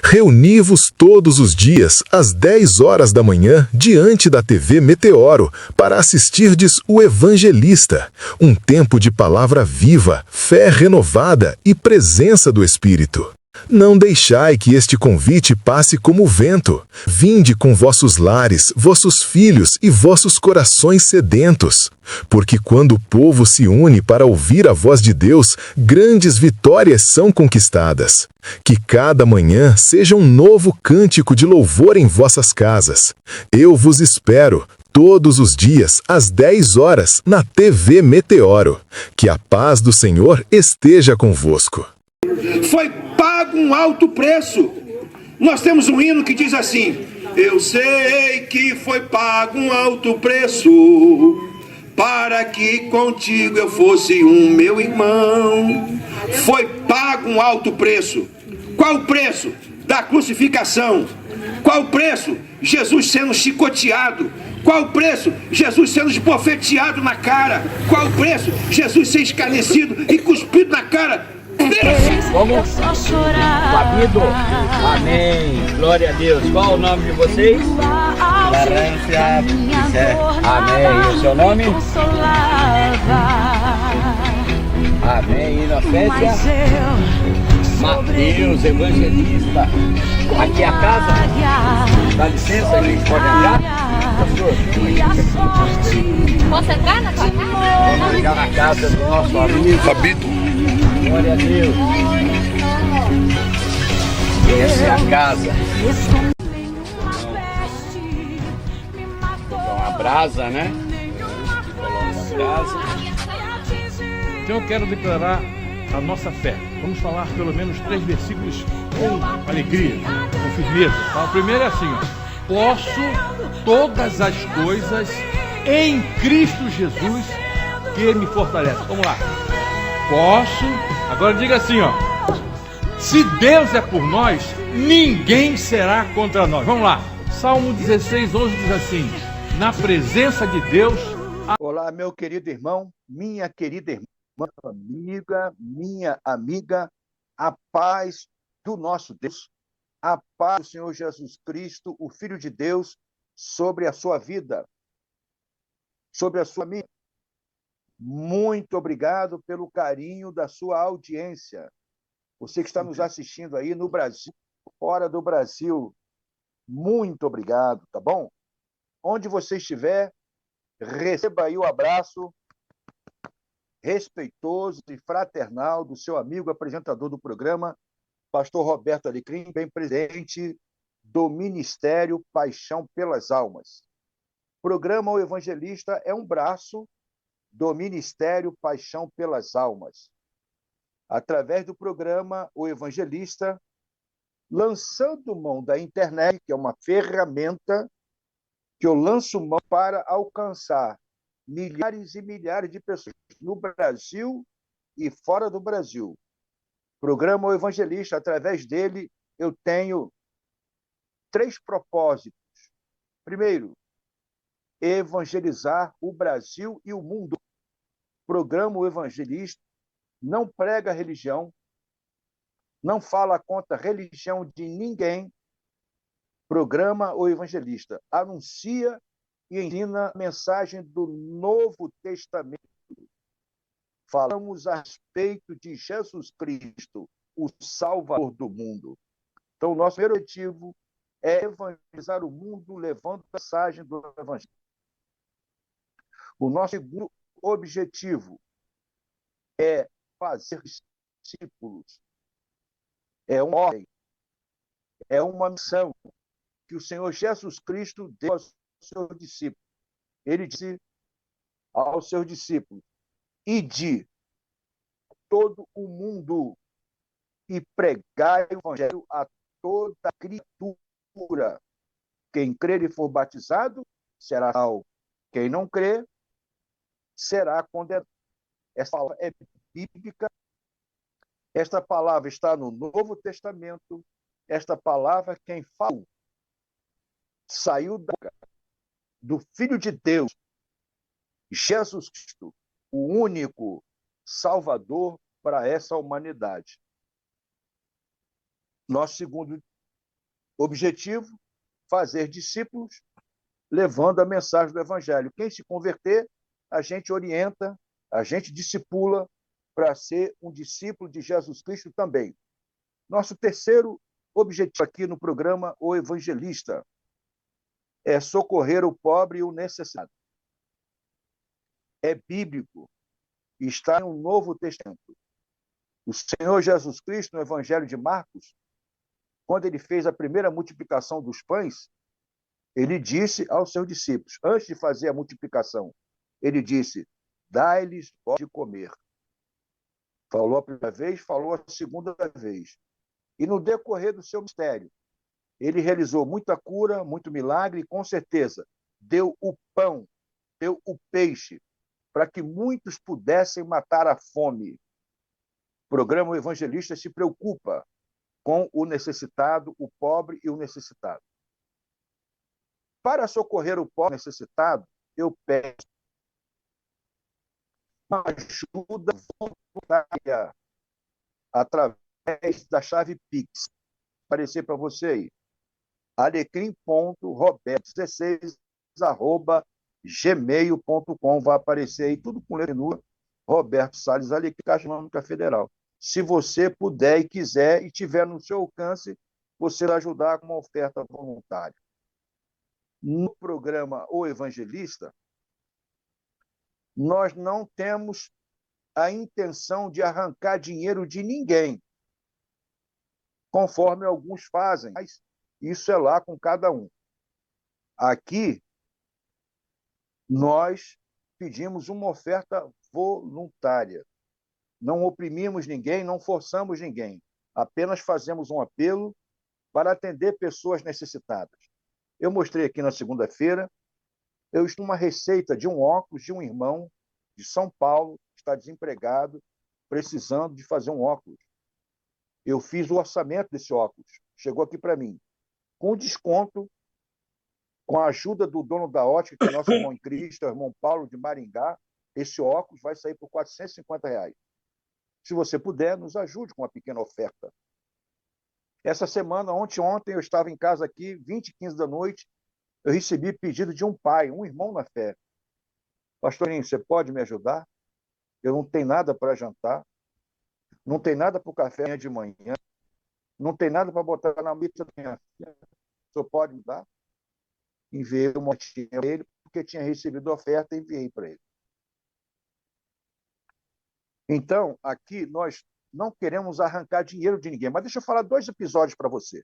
Reuni-vos todos os dias, às 10 horas da manhã, diante da TV Meteoro, para assistirdes o Evangelista, um tempo de palavra viva, fé renovada e presença do Espírito. Não deixai que este convite passe como vento. Vinde com vossos lares, vossos filhos e vossos corações sedentos. Porque quando o povo se une para ouvir a voz de Deus, grandes vitórias são conquistadas. Que cada manhã seja um novo cântico de louvor em vossas casas. Eu vos espero todos os dias, às 10 horas, na TV Meteoro. Que a paz do Senhor esteja convosco. Foi pago um alto preço. Nós temos um hino que diz assim: eu sei que foi pago um alto preço para que contigo eu fosse um meu irmão. Foi pago um alto preço. Qual o preço? Da crucificação. Qual o preço? Jesus sendo chicoteado. Qual o preço? Jesus sendo esbofeteado na cara. Qual o preço? Jesus ser escarnecido e cuspido na cara. Vamos? Sabido? Amém. Glória a Deus. Qual o nome de vocês? Larância Pissé. Amém. E o seu nome? Amém. Inocência? Mateus, evangelista. Aqui é a casa? Dá licença, a gente pode entrar? Posso entrar na tua casa? Vamos ligar na casa do nosso amigo Sabido. Glória a Deus. Essa é a casa. Então, uma brasa, né? Coloca a brasa. Então eu quero declarar a nossa fé. Vamos falar pelo menos 3 versículos com alegria, com firmeza. Tá? O primeiro é assim, ó. Posso todas as coisas em Cristo Jesus que me fortalece. Vamos lá. Posso. Agora diga assim, ó. Se Deus é por nós, ninguém será contra nós. Vamos lá. Salmo 16, 11 diz assim: na presença de Deus. Olá, meu querido irmão, minha querida irmã, amiga, minha amiga, a paz do nosso Deus, a paz do Senhor Jesus Cristo, o Filho de Deus, sobre a sua vida, sobre a sua vida. Muito obrigado pelo carinho da sua audiência. Você que está nos assistindo aí no Brasil, fora do Brasil, muito obrigado, tá bom? Onde você estiver, receba aí o abraço respeitoso e fraternal do seu amigo apresentador do programa, pastor Roberto Alecrim, bem presidente do Ministério Paixão pelas Almas. O programa O Evangelista é um braço do Ministério Paixão pelas Almas. Através do programa O Evangelista, lançando mão da internet, que é uma ferramenta que eu lanço mão para alcançar milhares e milhares de pessoas no Brasil e fora do Brasil. Programa O Evangelista, através dele, eu tenho 3 propósitos. Primeiro, evangelizar o Brasil e o mundo. Programa O Evangelista não prega religião, não fala contra a religião de ninguém. Programa O Evangelista anuncia e ensina a mensagem do Novo Testamento. Falamos a respeito de Jesus Cristo, o Salvador do mundo. Então, o nosso primeiro objetivo é evangelizar o mundo, levando a mensagem do Evangelho. O nosso segundo objetivo é fazer discípulos. É uma ordem, é uma missão que o Senhor Jesus Cristo deu aos seus discípulos. Ele disse aos seus discípulos: ide todo o mundo e pregai o Evangelho a toda criatura. Quem crer e for batizado será salvo. Quem não crer será condenado. Essa palavra é bíblica. Esta palavra está no Novo Testamento. Esta palavra, quem fala, saiu da boca do Filho de Deus, Jesus Cristo, o único Salvador para essa humanidade. Nosso segundo Objetivo: fazer discípulos, levando a mensagem do Evangelho. Quem se converter, a gente orienta, a gente discipula para ser um discípulo de Jesus Cristo também. Nosso terceiro objetivo aqui no programa O Evangelista é socorrer o pobre e o necessitado. É bíblico e está no Novo Testamento. O Senhor Jesus Cristo, no Evangelho de Marcos, quando ele fez a primeira multiplicação dos pães, ele disse aos seus discípulos, antes de fazer a multiplicação, ele disse: dai-lhes de comer. Falou a primeira vez, falou a segunda vez. E no decorrer do seu ministério, ele realizou muita cura, muito milagre, e com certeza deu o pão, deu o peixe, para que muitos pudessem matar a fome. O programa O Evangelista se preocupa com o necessitado, o pobre e o necessitado. Para socorrer o pobre necessitado, eu peço uma ajuda voluntária através da chave Pix. Aparecer para você aí. alecrim.roberto16@gmail.com. Vai aparecer aí tudo com letra minúscula. Roberto Salles Alecrim, Caixa Econômica Federal. Se você puder e quiser e tiver no seu alcance, você vai ajudar com uma oferta voluntária. No programa O Evangelista, nós não temos a intenção de arrancar dinheiro de ninguém, conforme alguns fazem, mas isso é lá com cada um. Aqui, nós pedimos uma oferta voluntária. Não oprimimos ninguém, não forçamos ninguém. Apenas fazemos um apelo para atender pessoas necessitadas. Eu mostrei aqui na segunda-feira, eu estou uma receita de um óculos de um irmão de São Paulo, que está desempregado, precisando de fazer um óculos. Eu fiz o orçamento desse óculos, chegou aqui para mim, com desconto, com a ajuda do dono da ótica, que é nosso irmão em Cristo, o irmão Paulo de Maringá. Esse óculos vai sair por R$ 450. Se você puder, nos ajude com uma pequena oferta. Essa semana, ontem eu estava em casa aqui, 20h15 da noite, eu recebi pedido de um pai, um irmão na fé. Pastorinho, você pode me ajudar? Eu não tenho nada para jantar, não tenho nada para o café de manhã, não tenho nada para botar na mesa da minha filha. O senhor pode me dar? Enviei uma motinha para ele, porque tinha recebido a oferta e enviei para ele. Então, aqui nós não queremos arrancar dinheiro de ninguém, mas deixa eu falar 2 episódios para você.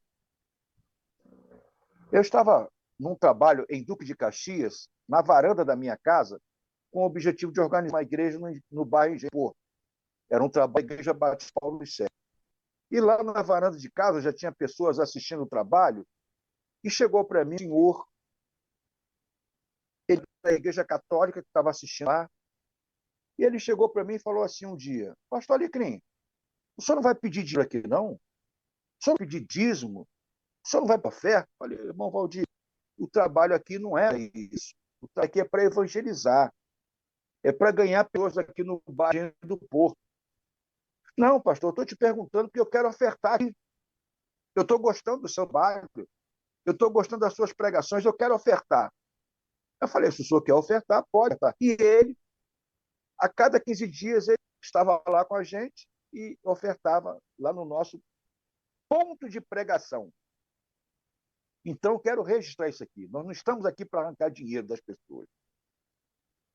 Eu estava num trabalho em Duque de Caxias, na varanda da minha casa, com o objetivo de organizar uma igreja no bairro Engenhão. Era um trabalho da Igreja Batista Paulo dos Céus. E lá na varanda de casa já tinha pessoas assistindo o trabalho, e chegou para mim um senhor, ele da Igreja Católica, que estava assistindo lá, e ele chegou para mim e falou assim um dia: Pastor Alecrim, o senhor não vai pedir dinheiro aqui, não? O senhor vai pedir dízimo? O senhor não vai para oferta? Eu falei: irmão Valdir, o trabalho aqui não é isso. O trabalho aqui é para evangelizar. É para ganhar pessoas aqui no bairro do Porto. Não, pastor, eu estou te perguntando porque eu quero ofertar aqui. Eu estou gostando do seu bairro. Eu estou gostando das suas pregações, eu quero ofertar. Eu falei: se o senhor quer ofertar, pode ofertar. E ele, a cada 15 dias, ele estava lá com a gente e ofertava lá no nosso ponto de pregação. Então, eu quero registrar isso aqui. Nós não estamos aqui para arrancar dinheiro das pessoas.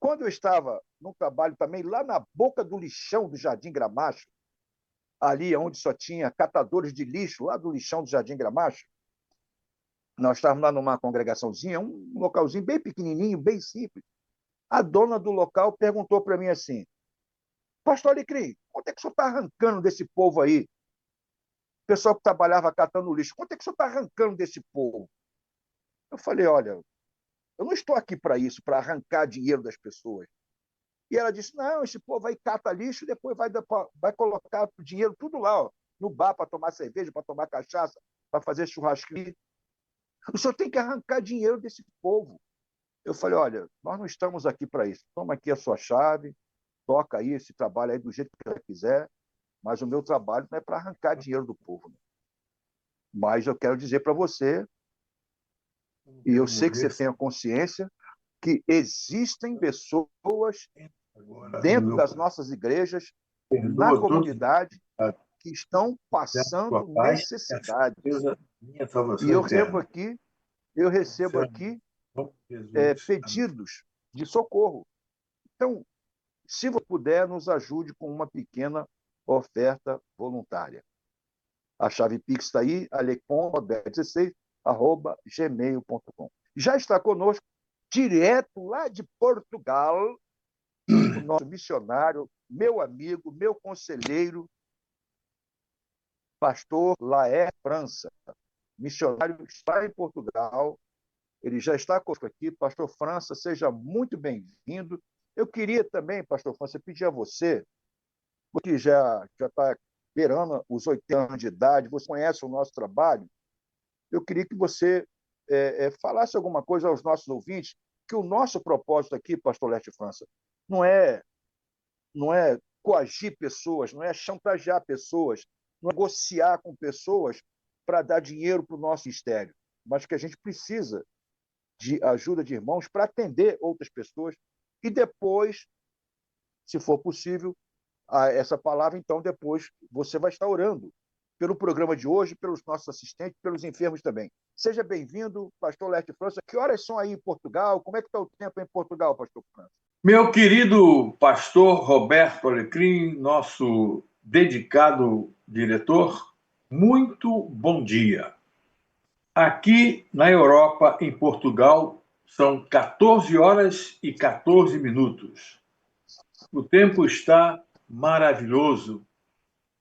Quando eu estava num trabalho também lá na boca do lixão do Jardim Gramacho, ali onde só tinha catadores de lixo, lá do lixão do Jardim Gramacho, nós estávamos lá numa congregaçãozinha, um localzinho bem pequenininho, bem simples. A dona do local perguntou para mim assim: Pastor Alecrim, quanto é que o senhor está arrancando desse povo aí? O pessoal que trabalhava catando lixo, quanto é que o senhor está arrancando desse povo? Eu falei: olha, eu não estou aqui para isso, para arrancar dinheiro das pessoas. E ela disse: não, esse povo vai cata lixo e depois vai colocar o dinheiro tudo lá, ó, no bar para tomar cerveja, para tomar cachaça, para fazer churrasquinho. O senhor tem que arrancar dinheiro desse povo. Eu falei: olha, nós não estamos aqui para isso. Toma aqui a sua chave, toca aí esse trabalho aí do jeito que você quiser, mas o meu trabalho não é para arrancar dinheiro do povo. Mas eu quero dizer para você, e eu sei que você tem a consciência, que existem pessoas dentro das nossas igrejas, na comunidade, que estão passando necessidade. E eu recebo aqui pedidos de socorro. Então, se você puder, nos ajude com uma pequena oferta voluntária. A chave Pix está aí, alecom16@gmail.com. Já está conosco, direto lá de Portugal, o nosso missionário, meu amigo, meu conselheiro, pastor Laer França, missionário que está em Portugal. Ele já está conosco aqui. Pastor França, seja muito bem-vindo. Eu queria também, pastor França, pedir a você, porque já está beirando os 80 anos de idade, você conhece o nosso trabalho, eu queria que você falasse alguma coisa aos nossos ouvintes, que o nosso propósito aqui, pastor Leste França, não é coagir pessoas, não é chantagear pessoas, não é negociar com pessoas para dar dinheiro para o nosso ministério, mas que a gente precisa de ajuda de irmãos para atender outras pessoas e depois, se for possível, essa palavra, então, depois você vai estar orando pelo programa de hoje, pelos nossos assistentes, pelos enfermos também. Seja bem-vindo, pastor Leste França. Que horas são aí em Portugal? Como é que está o tempo em Portugal, pastor França? Meu querido pastor Roberto Alecrim, nosso dedicado diretor, muito bom dia. Aqui na Europa, em Portugal, são 14 horas e 14 minutos. O tempo está maravilhoso,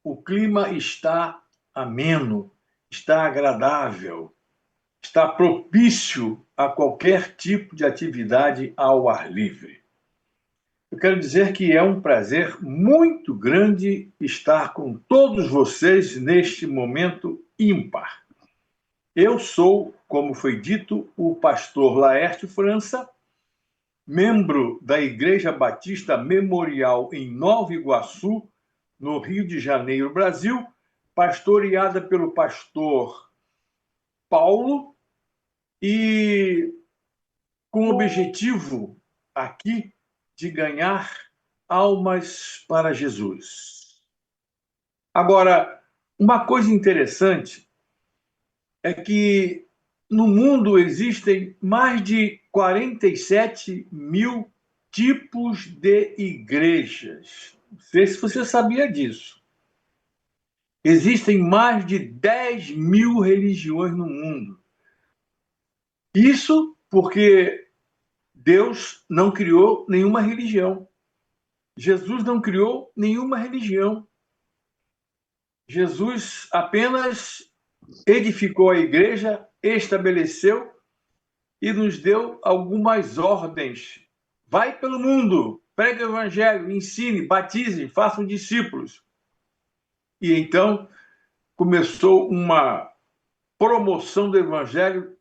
o clima está ameno, está agradável, está propício a qualquer tipo de atividade ao ar livre. Eu quero dizer que é um prazer muito grande estar com todos vocês neste momento ímpar. Eu sou, como foi dito, o pastor Laerte França, membro da Igreja Batista Memorial em Nova Iguaçu, no Rio de Janeiro, Brasil, pastoreada pelo pastor Paulo e com o objetivo aqui de ganhar almas para Jesus. Agora, uma coisa interessante é que no mundo existem mais de 47 mil tipos de igrejas. Não sei se você sabia disso. Existem mais de 10 mil religiões no mundo. Isso porque Deus não criou nenhuma religião. Jesus não criou nenhuma religião. Jesus apenas edificou a igreja, estabeleceu e nos deu algumas ordens. Vai pelo mundo, pregue o evangelho, ensine, batize, façam discípulos. E então começou uma promoção do evangelho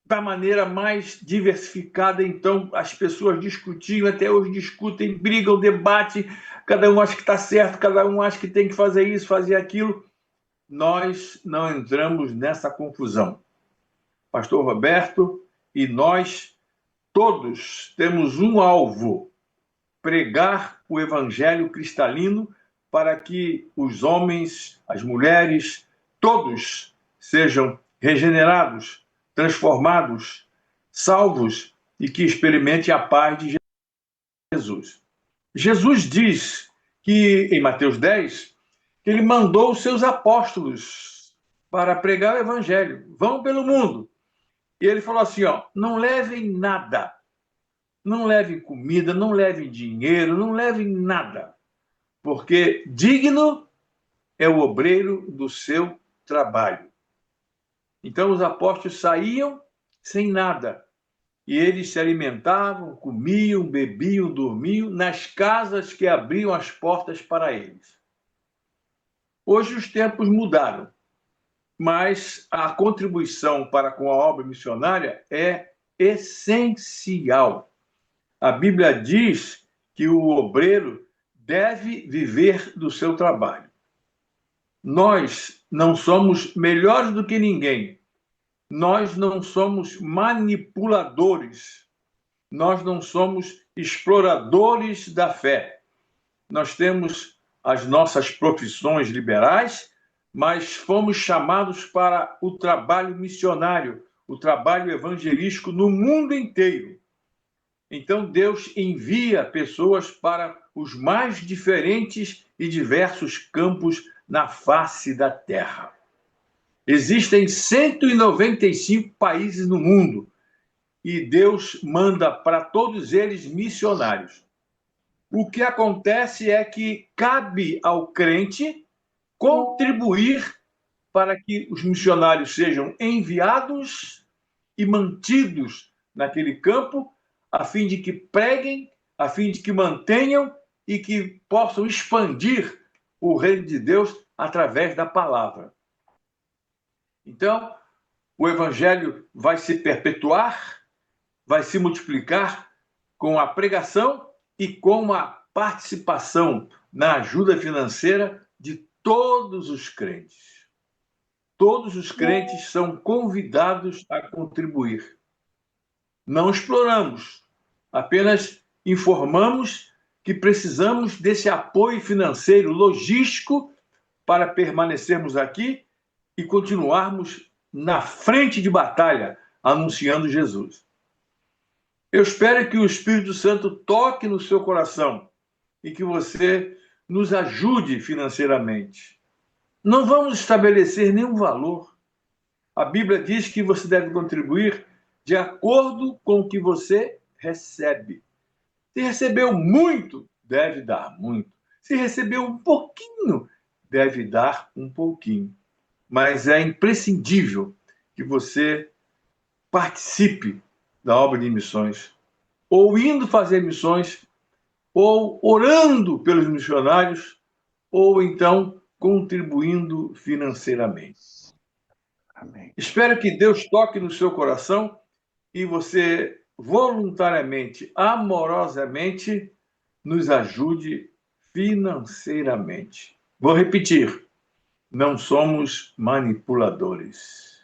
da maneira mais diversificada. Então as pessoas discutiam, até hoje discutem, brigam, debatem, cada um acha que está certo, cada um acha que tem que fazer isso, fazer aquilo. Nós não entramos nessa confusão. Pastor Roberto e nós todos temos um alvo: pregar o evangelho cristalino para que os homens, as mulheres, todos sejam regenerados, transformados, salvos e que experimentem a paz de Jesus. Jesus diz que, em Mateus 10, que ele mandou os seus apóstolos para pregar o evangelho. Vão pelo mundo. E ele falou assim, não levem nada. Não levem comida, não levem dinheiro, não levem nada. Porque digno é o obreiro do seu trabalho. Então os apóstolos saíam sem nada. E eles se alimentavam, comiam, bebiam, dormiam nas casas que abriam as portas para eles. Hoje os tempos mudaram, mas a contribuição para com a obra missionária é essencial. A Bíblia diz que o obreiro deve viver do seu trabalho. nós não somos melhores do que ninguém. Nós não somos manipuladores. Nós não somos exploradores da fé. Nós temos as nossas profissões liberais, mas fomos chamados para o trabalho missionário, o trabalho evangelístico no mundo inteiro. Então, Deus envia pessoas para os mais diferentes e diversos campos na face da Terra. Existem 195 países no mundo e Deus manda para todos eles missionários. O que acontece é que cabe ao crente contribuir para que os missionários sejam enviados e mantidos naquele campo, a fim de que preguem, a fim de que mantenham e que possam expandir o reino de Deus através da palavra. Então, o evangelho vai se perpetuar, vai se multiplicar com a pregação e com a participação na ajuda financeira de todos os crentes. Todos os crentes são convidados a contribuir. Não exploramos, apenas informamos que precisamos desse apoio financeiro, logístico, para permanecermos aqui e continuarmos na frente de batalha, anunciando Jesus. Eu espero que o Espírito Santo toque no seu coração e que você nos ajude financeiramente. Não vamos estabelecer nenhum valor. A Bíblia diz que você deve contribuir de acordo com o que você recebe. Se recebeu muito, deve dar muito. Se recebeu um pouquinho, deve dar um pouquinho. Mas é imprescindível que você participe da obra de missões, ou indo fazer missões, ou orando pelos missionários, ou então contribuindo financeiramente. Amém. Espero que Deus toque no seu coração e você voluntariamente, amorosamente, nos ajude financeiramente. Vou repetir, não somos manipuladores.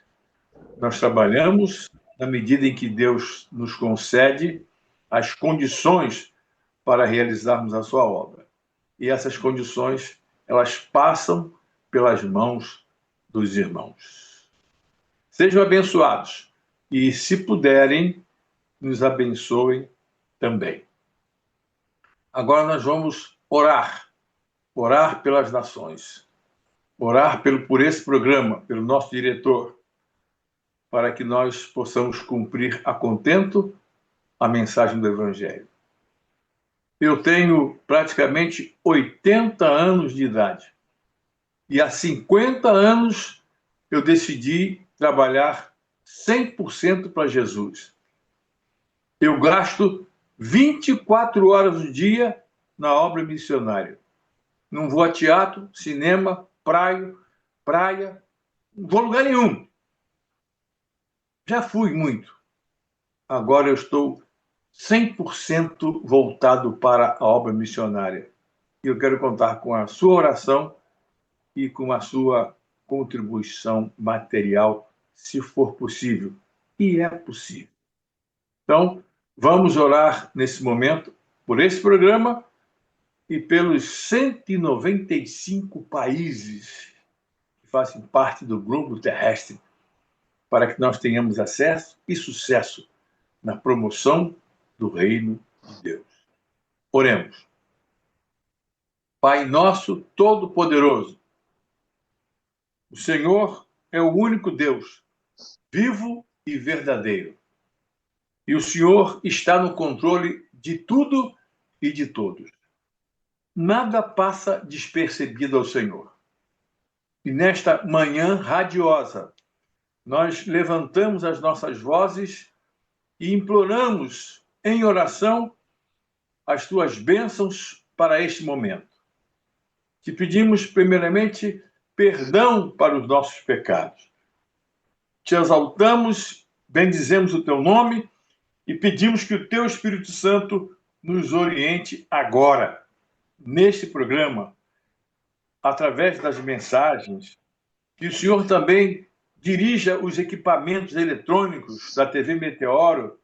Nós trabalhamos na medida em que Deus nos concede as condições para realizarmos a sua obra. E essas condições, elas passam pelas mãos dos irmãos. Sejam abençoados e, se puderem, nos abençoem também. Agora nós vamos orar pelas nações, orar por esse programa, pelo nosso diretor, para que nós possamos cumprir a contento a mensagem do Evangelho. Eu tenho praticamente 80 anos de idade e há 50 anos eu decidi trabalhar 100% para Jesus. Eu gasto 24 horas do dia na obra missionária. Não vou a teatro, cinema, praia, não vou a lugar nenhum. Já fui muito. Agora eu estou 100% voltado para a obra missionária. E eu quero contar com a sua oração e com a sua contribuição material, se for possível. E é possível. Então, vamos orar nesse momento por esse programa e pelos 195 países que fazem parte do globo terrestre, para que nós tenhamos acesso e sucesso na promoção do reino de Deus. Oremos. Pai nosso todo-poderoso, o Senhor é o único Deus, vivo e verdadeiro. E o Senhor está no controle de tudo e de todos. Nada passa despercebido ao Senhor. E nesta manhã radiosa, nós levantamos as nossas vozes e imploramos em oração as tuas bênçãos para este momento. Te pedimos, primeiramente, perdão para os nossos pecados. Te exaltamos, bendizemos o teu nome e pedimos que o teu Espírito Santo nos oriente agora, neste programa, através das mensagens, que o Senhor também dirija os equipamentos eletrônicos da TV Meteoro,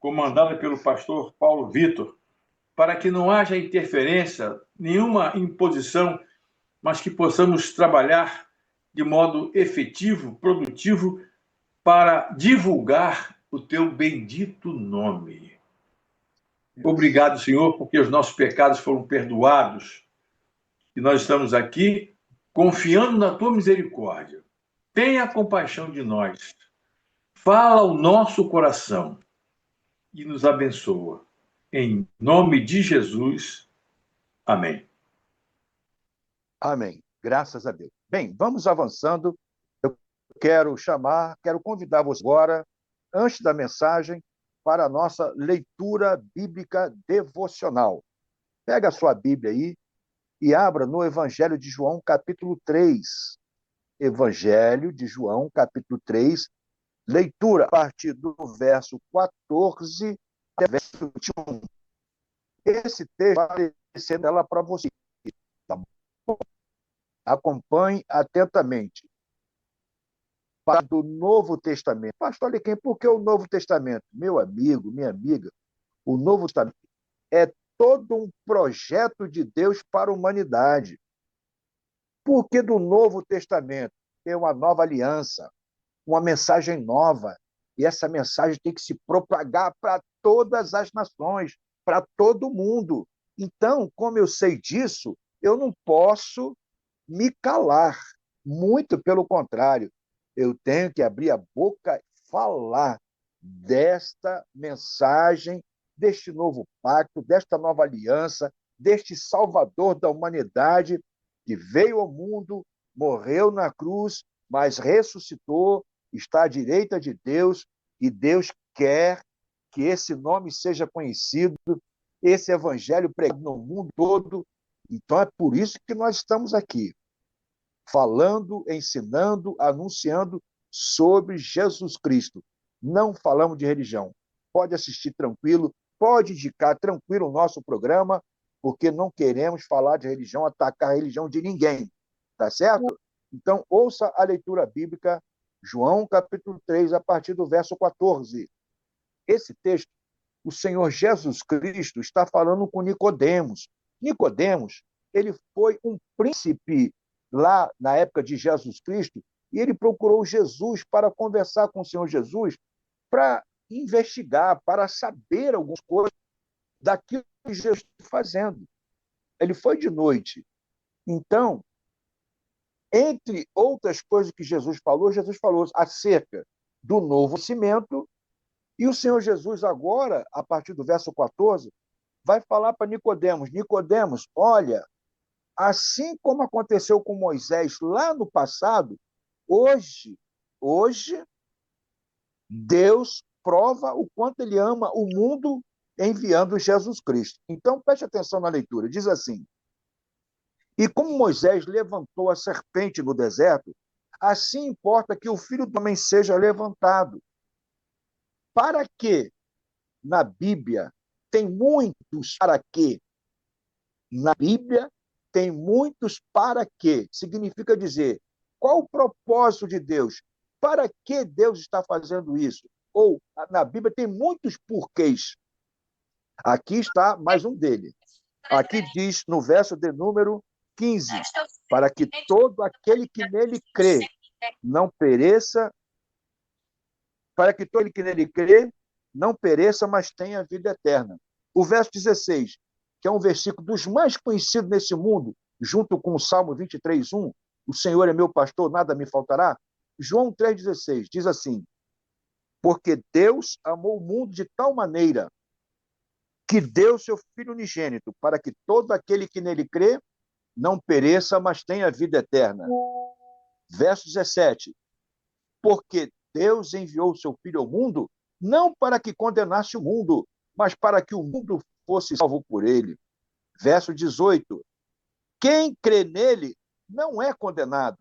comandada pelo pastor Paulo Vitor, para que não haja interferência, nenhuma imposição, mas que possamos trabalhar de modo efetivo, produtivo, para divulgar o teu bendito nome. Obrigado, Senhor, porque os nossos pecados foram perdoados e nós estamos aqui confiando na tua misericórdia. Tenha compaixão de nós. Fala ao nosso coração e nos abençoa. Em nome de Jesus. Amém. Amém. Graças a Deus. Bem, vamos avançando. Eu quero convidar você agora, antes da mensagem, para a nossa leitura bíblica devocional. Pega a sua Bíblia aí e abra no Evangelho de João, capítulo 3. Evangelho de João, capítulo 3, leitura a partir do verso 14 até o verso 21. Esse texto vai aparecer nela para você. Tá bom? Acompanhe atentamente. Para do Novo Testamento. Pastor Alequim, por que o Novo Testamento? Meu amigo, minha amiga, o Novo Testamento é todo um projeto de Deus para a humanidade. Porque do Novo Testamento tem uma nova aliança, uma mensagem nova, e essa mensagem tem que se propagar para todas as nações, para todo mundo. Então, como eu sei disso, eu não posso me calar, muito pelo contrário, eu tenho que abrir a boca e falar desta mensagem, deste novo pacto, desta nova aliança, deste Salvador da humanidade, que veio ao mundo, morreu na cruz, mas ressuscitou, está à direita de Deus, e Deus quer que esse nome seja conhecido, esse evangelho pregado no mundo todo. Então é por isso que nós estamos aqui, falando, ensinando, anunciando sobre Jesus Cristo. Não falamos de religião. Pode assistir tranquilo, pode indicar tranquilo o nosso programa, porque não queremos falar de religião, atacar a religião de ninguém. Tá certo? Então, ouça a leitura bíblica, João capítulo 3, a partir do verso 14. Esse texto, o Senhor Jesus Cristo está falando com Nicodemos. Nicodemos, ele foi um príncipe lá na época de Jesus Cristo, e ele procurou Jesus para conversar com o Senhor Jesus, para investigar, para saber algumas coisas daquilo que Jesus está fazendo. Ele foi de noite. Então, entre outras coisas que Jesus falou acerca do novo nascimento, e o Senhor Jesus agora, a partir do verso 14, vai falar para Nicodemos, Nicodemos, olha, assim como aconteceu com Moisés lá no passado, hoje, Deus prova o quanto ele ama o mundo enviando Jesus Cristo. Então, preste atenção na leitura. Diz assim, e como Moisés levantou a serpente no deserto, assim importa que o Filho do Homem seja levantado. Para que, na Bíblia, tem muitos para quê. Na Bíblia, tem muitos para quê. Significa dizer, qual o propósito de Deus? Para que Deus está fazendo isso? Ou, na Bíblia, tem muitos porquês. Aqui está mais um dele. Aqui diz, no verso de número 15, para que todo aquele que nele crê não pereça, para que todo aquele que nele crê não pereça, mas tenha vida eterna. O verso 16, que é um versículo dos mais conhecidos nesse mundo, junto com o Salmo 23:1, o Senhor é meu pastor, nada me faltará. João 3,16 diz assim, porque Deus amou o mundo de tal maneira que deu seu Filho unigênito, para que todo aquele que nele crê não pereça, mas tenha vida eterna. Verso 17, porque Deus enviou o seu Filho ao mundo, não para que condenasse o mundo, mas para que o mundo fosse salvo por ele. Verso 18, quem crê nele não é condenado,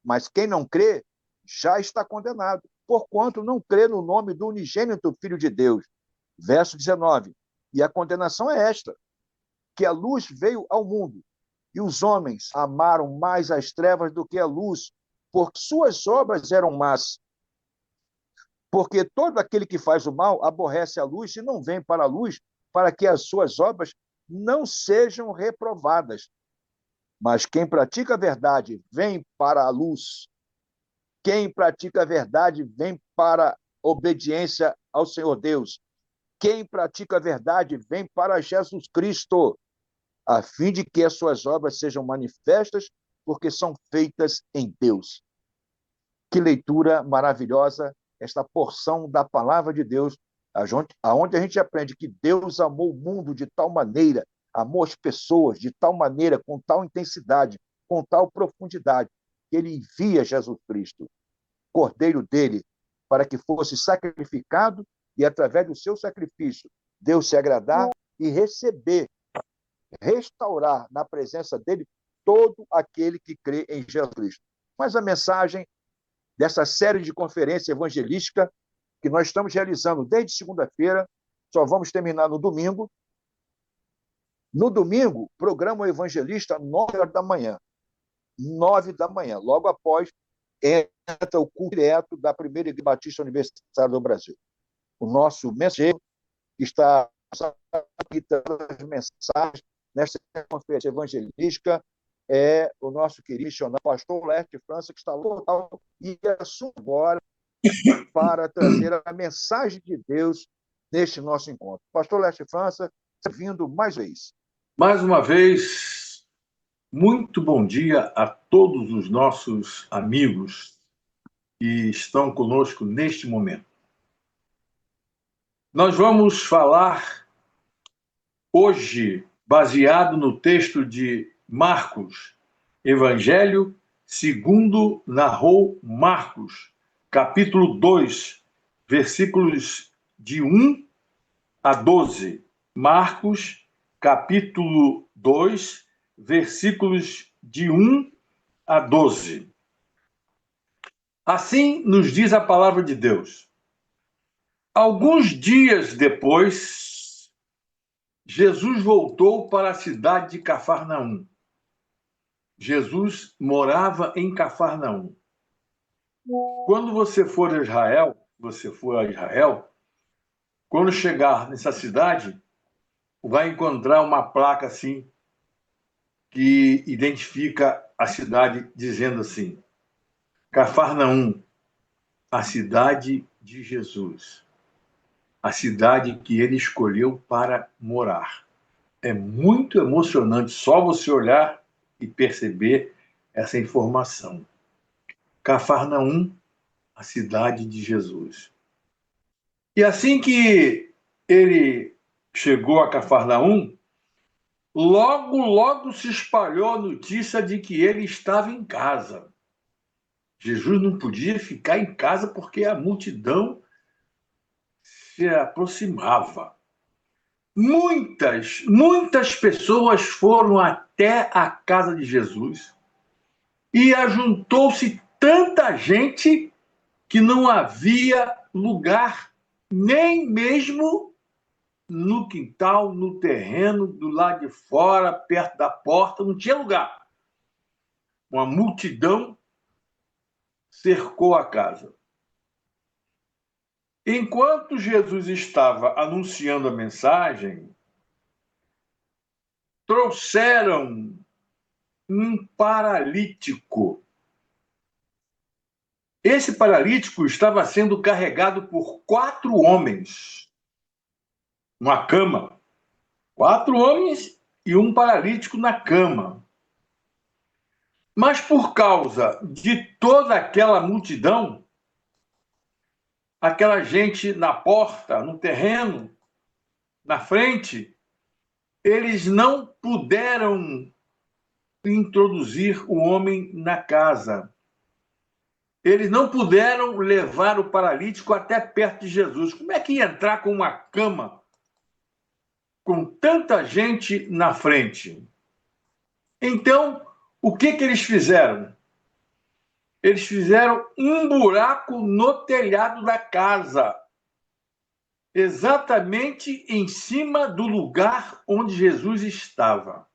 mas quem não crê já está condenado, porquanto não crê no nome do unigênito Filho de Deus. Verso 19, e a condenação é esta, que a luz veio ao mundo, E os homens amaram mais as trevas do que a luz, porque suas obras eram más. Porque todo aquele que faz o mal aborrece a luz e não vem para a luz, para que as suas obras não sejam reprovadas. Mas quem pratica a verdade vem para a luz. Quem pratica a verdade vem para a obediência ao Senhor Deus. Quem pratica a verdade vem para Jesus Cristo, a fim de que as suas obras sejam manifestas, porque são feitas em Deus. Que leitura maravilhosa esta porção da palavra de Deus, aonde a gente aprende que Deus amou o mundo de tal maneira, amou as pessoas de tal maneira, com tal intensidade, com tal profundidade, que ele envia Jesus Cristo, Cordeiro dele, para que fosse sacrificado e, através do seu sacrifício, Deus se agradar e receber, restaurar na presença dele todo aquele que crê em Jesus Cristo. Mas a mensagem dessa série de conferência evangelística que nós estamos realizando desde segunda-feira, só vamos terminar no domingo. No domingo, programa Evangelista, 9 horas da manhã. 9 da manhã, logo após entra o culto direto da Primeira Igreja Batista Universitária do Brasil. O nosso mensageiro que está aqui as mensagens nesta conferência evangelística é o nosso querido missionário pastor Leste França, que está local e assume agora para trazer a mensagem de Deus neste nosso encontro. Pastor Leste França, vindo mais vez. Mais uma vez, muito bom dia a todos os nossos amigos que estão conosco neste momento. Nós vamos falar hoje, baseado no texto de Marcos, Evangelho segundo narrou Marcos, capítulo 2, versículos de 1 a 12. Marcos, capítulo 2, versículos de 1 a 12. Assim nos diz a palavra de Deus. Alguns dias depois, Jesus voltou para a cidade de Cafarnaum. Jesus morava em Cafarnaum. Quando você for a Israel, quando chegar nessa cidade, vai encontrar uma placa assim que identifica a cidade dizendo assim: Cafarnaum, a cidade de Jesus, a cidade que ele escolheu para morar. É muito emocionante só você olhar e perceber essa informação. Cafarnaum, a cidade de Jesus. E assim que ele chegou a Cafarnaum, logo se espalhou a notícia de que ele estava em casa. Jesus não podia ficar em casa porque a multidão se aproximava. Muitas pessoas foram até a casa de Jesus e ajuntou-se tanta gente que não havia lugar nem mesmo no quintal, no terreno, do lado de fora, perto da porta, não tinha lugar. Uma multidão cercou a casa. Enquanto Jesus estava anunciando a mensagem, trouxeram um paralítico. Esse paralítico estava sendo carregado por 4 homens. Uma cama. 4 homens e um paralítico na cama. Mas por causa de toda aquela multidão, aquela gente na porta, no terreno, na frente, eles não puderam introduzir o homem na casa. Eles não puderam levar o paralítico até perto de Jesus. Como é que ia entrar com uma cama com tanta gente na frente? Então, o que eles fizeram? Eles fizeram um buraco no telhado da casa, exatamente em cima do lugar onde Jesus estava.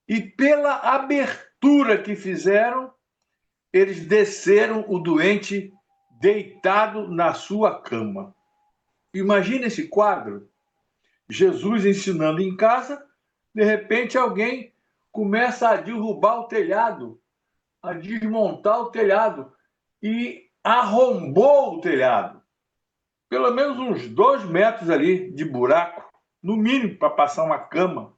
E pela abertura que fizeram, eles desceram o doente deitado na sua cama. Imagina esse quadro. Jesus ensinando em casa, de repente alguém começa a derrubar o telhado, a desmontar o telhado e arrombou o telhado. Pelo menos uns 2 metros ali de buraco, no mínimo, para passar uma cama.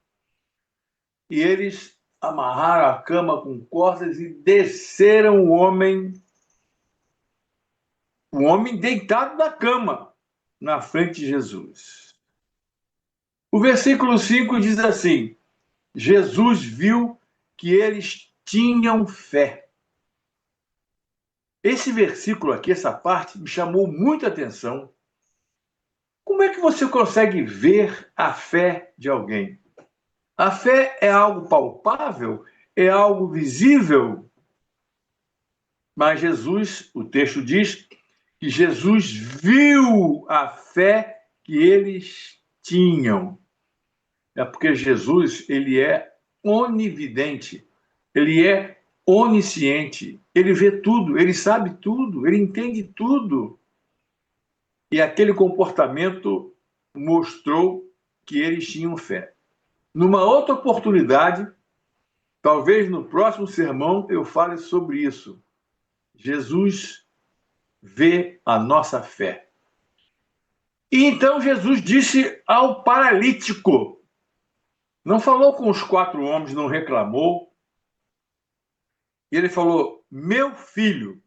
E eles amarraram a cama com cordas e desceram o homem deitado na cama, na frente de Jesus. O versículo 5 diz assim: Jesus viu que eles tinham fé. Esse versículo aqui, essa parte, me chamou muita atenção. Como é que você consegue ver a fé de alguém? A fé é algo palpável? É algo visível? Mas Jesus, o texto diz que Jesus viu a fé que eles tinham. É porque Jesus, ele é onividente, ele é onisciente, ele vê tudo, ele sabe tudo, ele entende tudo. E aquele comportamento mostrou que eles tinham fé. Numa outra oportunidade, talvez no próximo sermão eu fale sobre isso. Jesus vê a nossa fé. E então Jesus disse ao paralítico, não falou com os 4 homens, não reclamou. Ele falou: meu filho,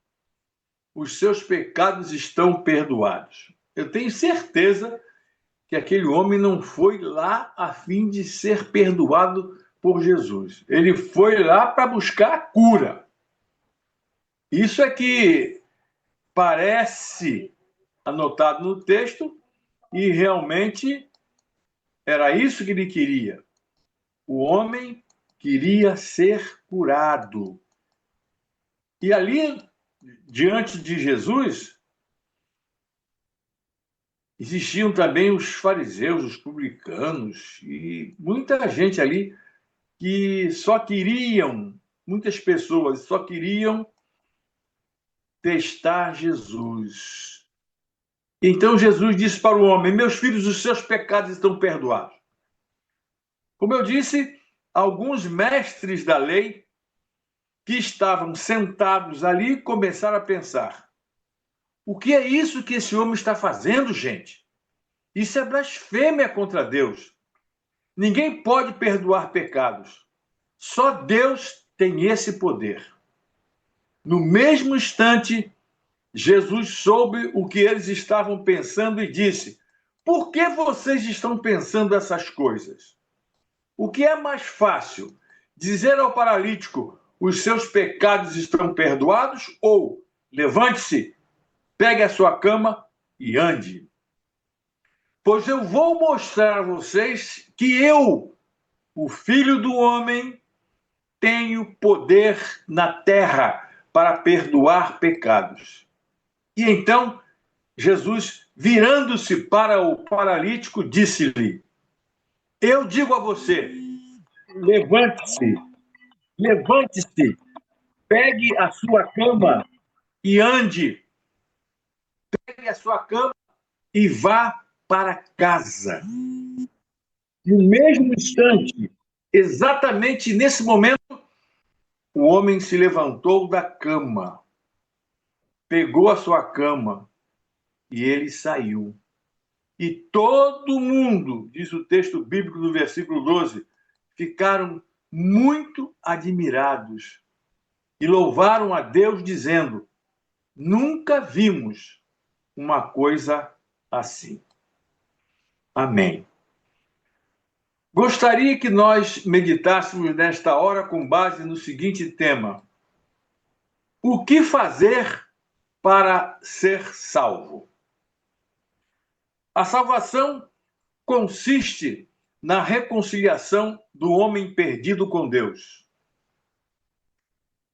os seus pecados estão perdoados. Eu tenho certeza que aquele homem não foi lá a fim de ser perdoado por Jesus. Ele foi lá para buscar a cura. Isso é que parece anotado no texto e realmente era isso que ele queria. O homem queria ser curado. E ali, diante de Jesus, existiam também os fariseus, os publicanos e muita gente ali que só queriam, muitas pessoas só queriam testar Jesus. Então Jesus disse para o homem: meus filhos, os seus pecados estão perdoados. Como eu disse, alguns mestres da lei que estavam sentados ali começaram a pensar: o que é isso que esse homem está fazendo, gente? Isso é blasfêmia contra Deus. Ninguém pode perdoar pecados. Só Deus tem esse poder. No mesmo instante, Jesus soube o que eles estavam pensando e disse: por que vocês estão pensando essas coisas? O que é mais fácil, dizer ao paralítico: os seus pecados estão perdoados, ou levante-se, pegue a sua cama e ande? Pois eu vou mostrar a vocês que eu, o Filho do Homem, tenho poder na terra para perdoar pecados. E então, Jesus, virando-se para o paralítico, disse-lhe: eu digo a você, levante-se, levante-se, pegue a sua cama e ande. Pegue a sua cama e vá para casa. No mesmo instante, exatamente nesse momento, o homem se levantou da cama, pegou a sua cama e ele saiu. E todo mundo, diz o texto bíblico do versículo 12, ficaram muito admirados e louvaram a Deus dizendo: nunca vimos uma coisa assim. Amém. Gostaria que nós meditássemos nesta hora com base no seguinte tema: o que fazer para ser salvo? A salvação consiste na reconciliação do homem perdido com Deus.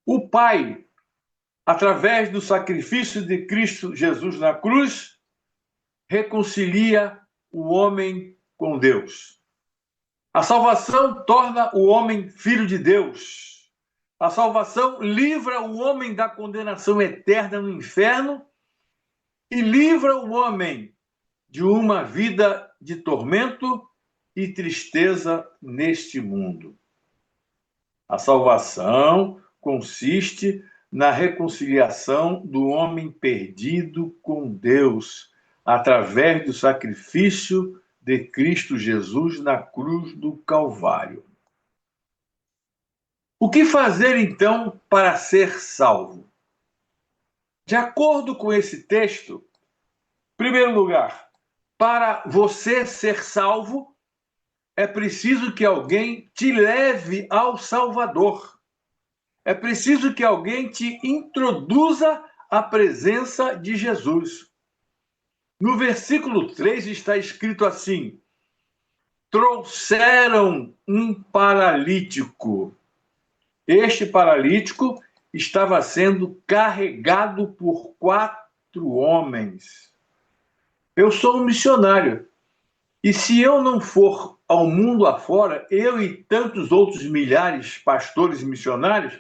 O Pai, através do sacrifício de Cristo Jesus na cruz, reconcilia o homem com Deus. A salvação torna o homem filho de Deus. A salvação livra o homem da condenação eterna no inferno e livra o homem de uma vida de tormento e tristeza neste mundo. A salvação consiste na reconciliação do homem perdido com Deus, através do sacrifício de Cristo Jesus na cruz do Calvário. O que fazer, então, para ser salvo? De acordo com esse texto, em primeiro lugar, para você ser salvo, é preciso que alguém te leve ao Salvador. É preciso que alguém te introduza à presença de Jesus. No versículo 3 está escrito assim: trouxeram um paralítico. Este paralítico estava sendo carregado por 4 homens. Eu sou um missionário. E se eu não for ao mundo afora, eu e tantos outros milhares pastores e missionários,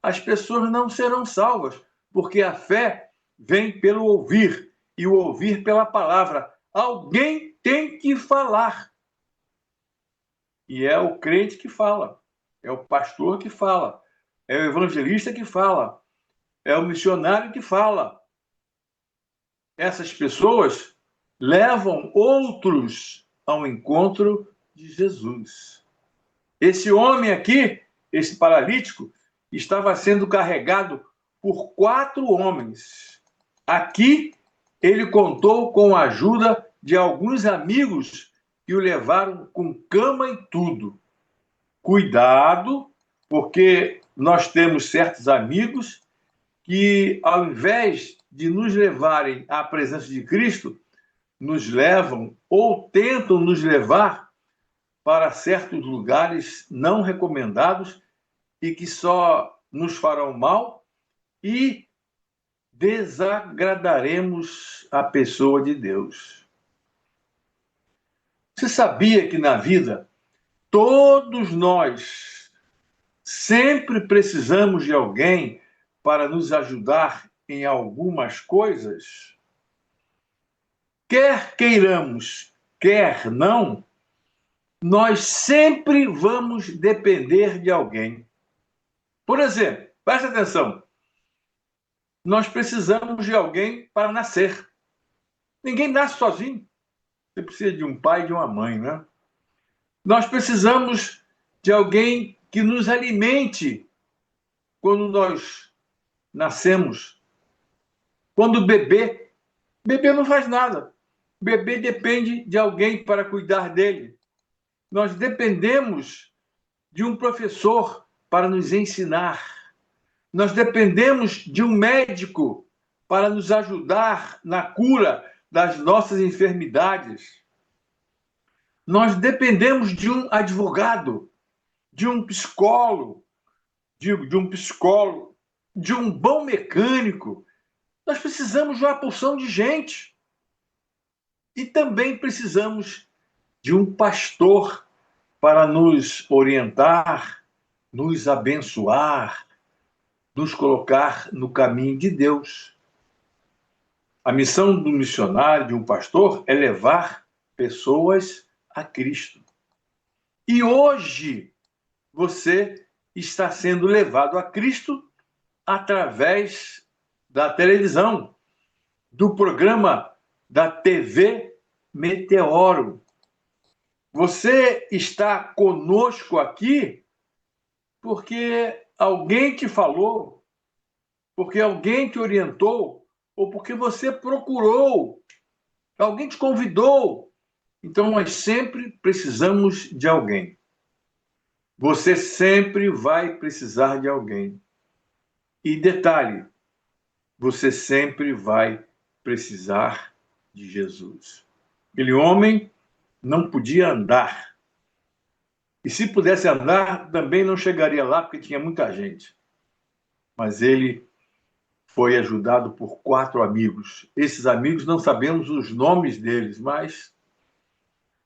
as pessoas não serão salvas, porque a fé vem pelo ouvir, e o ouvir pela palavra. Alguém tem que falar. E é o crente que fala, é o pastor que fala, é o evangelista que fala, é o missionário que fala. Essas pessoas levam outros ao encontro de Jesus. Esse homem aqui, esse paralítico, estava sendo carregado por 4 homens. Aqui, ele contou com a ajuda de alguns amigos que o levaram com cama e tudo. Cuidado, porque nós temos certos amigos que, ao invés de nos levarem à presença de Cristo, nos levam ou tentam nos levar para certos lugares não recomendados e que só nos farão mal e desagradaremos a pessoa de Deus. Você sabia que na vida todos nós sempre precisamos de alguém para nos ajudar em algumas coisas? Quer queiramos, quer não, nós sempre vamos depender de alguém. Por exemplo, presta atenção, nós precisamos de alguém para nascer. Ninguém nasce sozinho. Você precisa de um pai e de uma mãe, né? Nós precisamos de alguém que nos alimente quando nós nascemos. Quando o bebê não faz nada. O bebê depende de alguém para cuidar dele. Nós dependemos de um professor para nos ensinar. Nós dependemos de um médico para nos ajudar na cura das nossas enfermidades. Nós dependemos de um advogado, de um psicólogo, de um bom mecânico. Nós precisamos de uma porção de gente. E também precisamos de um pastor para nos orientar, nos abençoar, nos colocar no caminho de Deus. A missão do missionário, de um pastor, é levar pessoas a Cristo. E hoje você está sendo levado a Cristo através da televisão, do programa da TV Meteoro. Você está conosco aqui porque alguém te falou, porque alguém te orientou, ou porque você procurou, alguém te convidou. Então, nós sempre precisamos de alguém. Você sempre vai precisar de alguém. E detalhe, você sempre vai precisar de Jesus. Aquele homem não podia andar. E se pudesse andar, também não chegaria lá, porque tinha muita gente. Mas ele foi ajudado por 4 amigos. Esses amigos, não sabemos os nomes deles, mas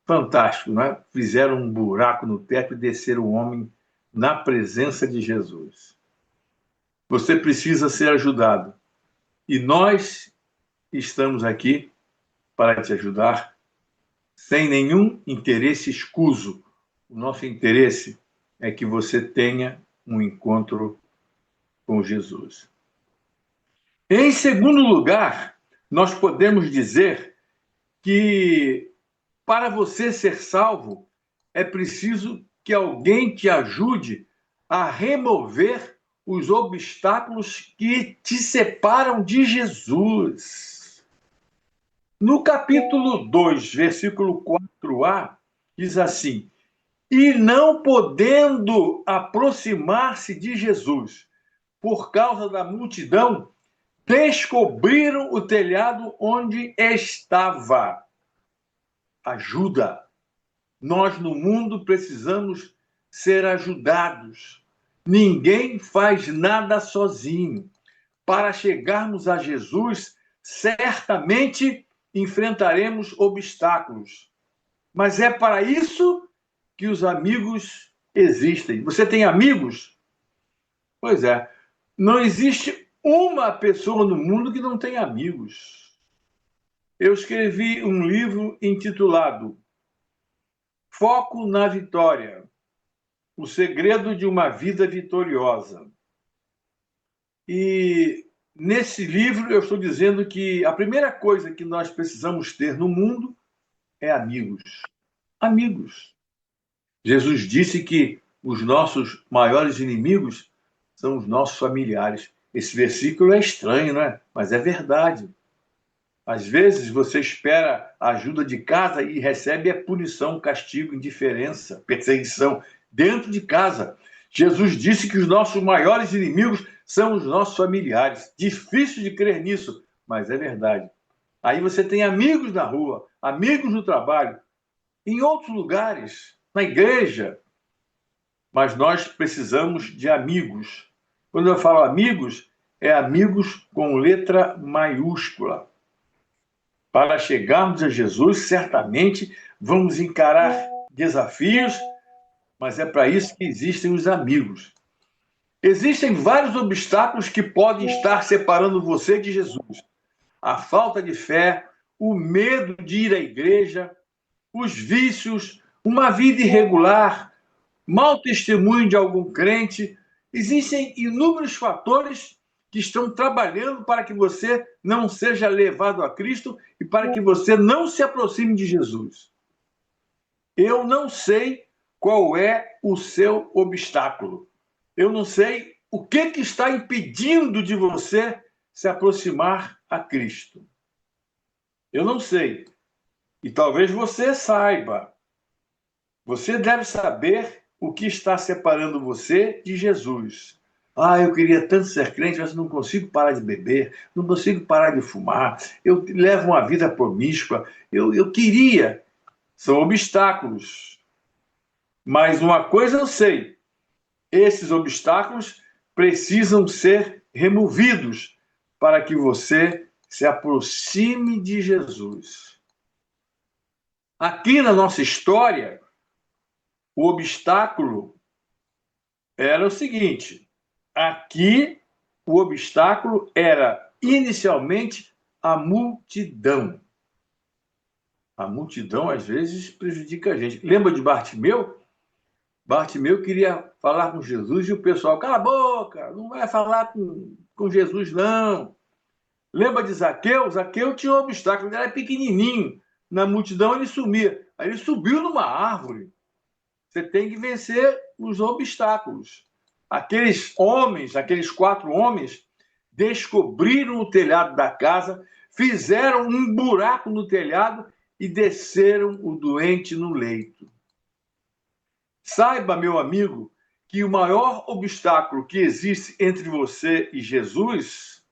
fantástico, não é? Fizeram um buraco no teto e desceram o homem na presença de Jesus. Você precisa ser ajudado. E nós estamos aqui para te ajudar sem nenhum interesse escuso. O nosso interesse é que você tenha um encontro com Jesus. Em segundo lugar, nós podemos dizer que para você ser salvo, é preciso que alguém te ajude a remover os obstáculos que te separam de Jesus. No capítulo 2, versículo 4a, diz assim: e não podendo aproximar-se de Jesus por causa da multidão, descobriram o telhado onde estava. Ajuda. Nós no mundo precisamos ser ajudados. Ninguém faz nada sozinho. Para chegarmos a Jesus, certamente enfrentaremos obstáculos. Mas é para isso que os amigos existem. Você tem amigos? Pois é. Não existe uma pessoa no mundo que não tenha amigos. Eu escrevi um livro intitulado Foco na Vitória, o segredo de uma vida vitoriosa. E nesse livro eu estou dizendo que a primeira coisa que nós precisamos ter no mundo é amigos. Amigos. Jesus disse que os nossos maiores inimigos são os nossos familiares. Esse versículo é estranho, não é? Mas é verdade. Às vezes você espera a ajuda de casa e recebe a punição, castigo, indiferença, perseguição dentro de casa. Jesus disse que os nossos maiores inimigos são os nossos familiares. Difícil de crer nisso, mas é verdade. Aí você tem amigos na rua, amigos no trabalho, em outros lugares, na igreja. Mas nós precisamos de amigos. Quando eu falo amigos, é amigos com letra maiúscula. Para chegarmos a Jesus, certamente vamos encarar desafios, mas é para isso que existem os amigos. Existem vários obstáculos que podem estar separando você de Jesus. A falta de fé, o medo de ir à igreja, os vícios, uma vida irregular, mau testemunho de algum crente. Existem inúmeros fatores que estão trabalhando para que você não seja levado a Cristo e para que você não se aproxime de Jesus. Eu não sei qual é o seu obstáculo. Eu não sei o que está impedindo de você se aproximar a Cristo. Eu não sei. E talvez você saiba. Você deve saber o que está separando você de Jesus. Ah, eu queria tanto ser crente, mas não consigo parar de beber, não consigo parar de fumar, eu levo uma vida promíscua, eu queria. São obstáculos. Mas uma coisa eu sei, esses obstáculos precisam ser removidos para que você se aproxime de Jesus. Aqui na nossa história, o obstáculo era o seguinte: aqui o obstáculo era inicialmente a multidão. A multidão às vezes prejudica a gente. Lembra de Bartimeu? Bartimeu queria falar com Jesus e o pessoal, cala a boca, não vai falar com Jesus não. Lembra de Zaqueu? Zaqueu tinha um obstáculo, ele era pequenininho. Na multidão ele sumia. Aí ele subiu numa árvore. Você tem que vencer os obstáculos. Aqueles homens, aqueles 4 homens, descobriram o telhado da casa, fizeram um buraco no telhado e desceram o doente no leito. Saiba, meu amigo, que o maior obstáculo que existe entre você e Jesus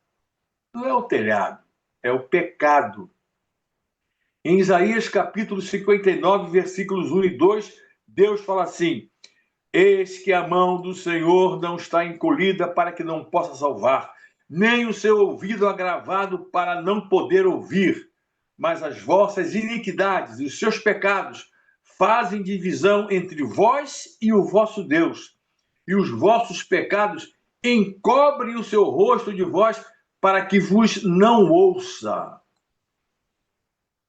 não é o telhado, é o pecado. Em Isaías capítulo 59, versículos 1 e 2, Deus fala assim: eis que a mão do Senhor não está encolhida para que não possa salvar, nem o seu ouvido agravado para não poder ouvir, mas as vossas iniquidades e os seus pecados fazem divisão entre vós e o vosso Deus, e os vossos pecados encobrem o seu rosto de vós, para que vos não ouça.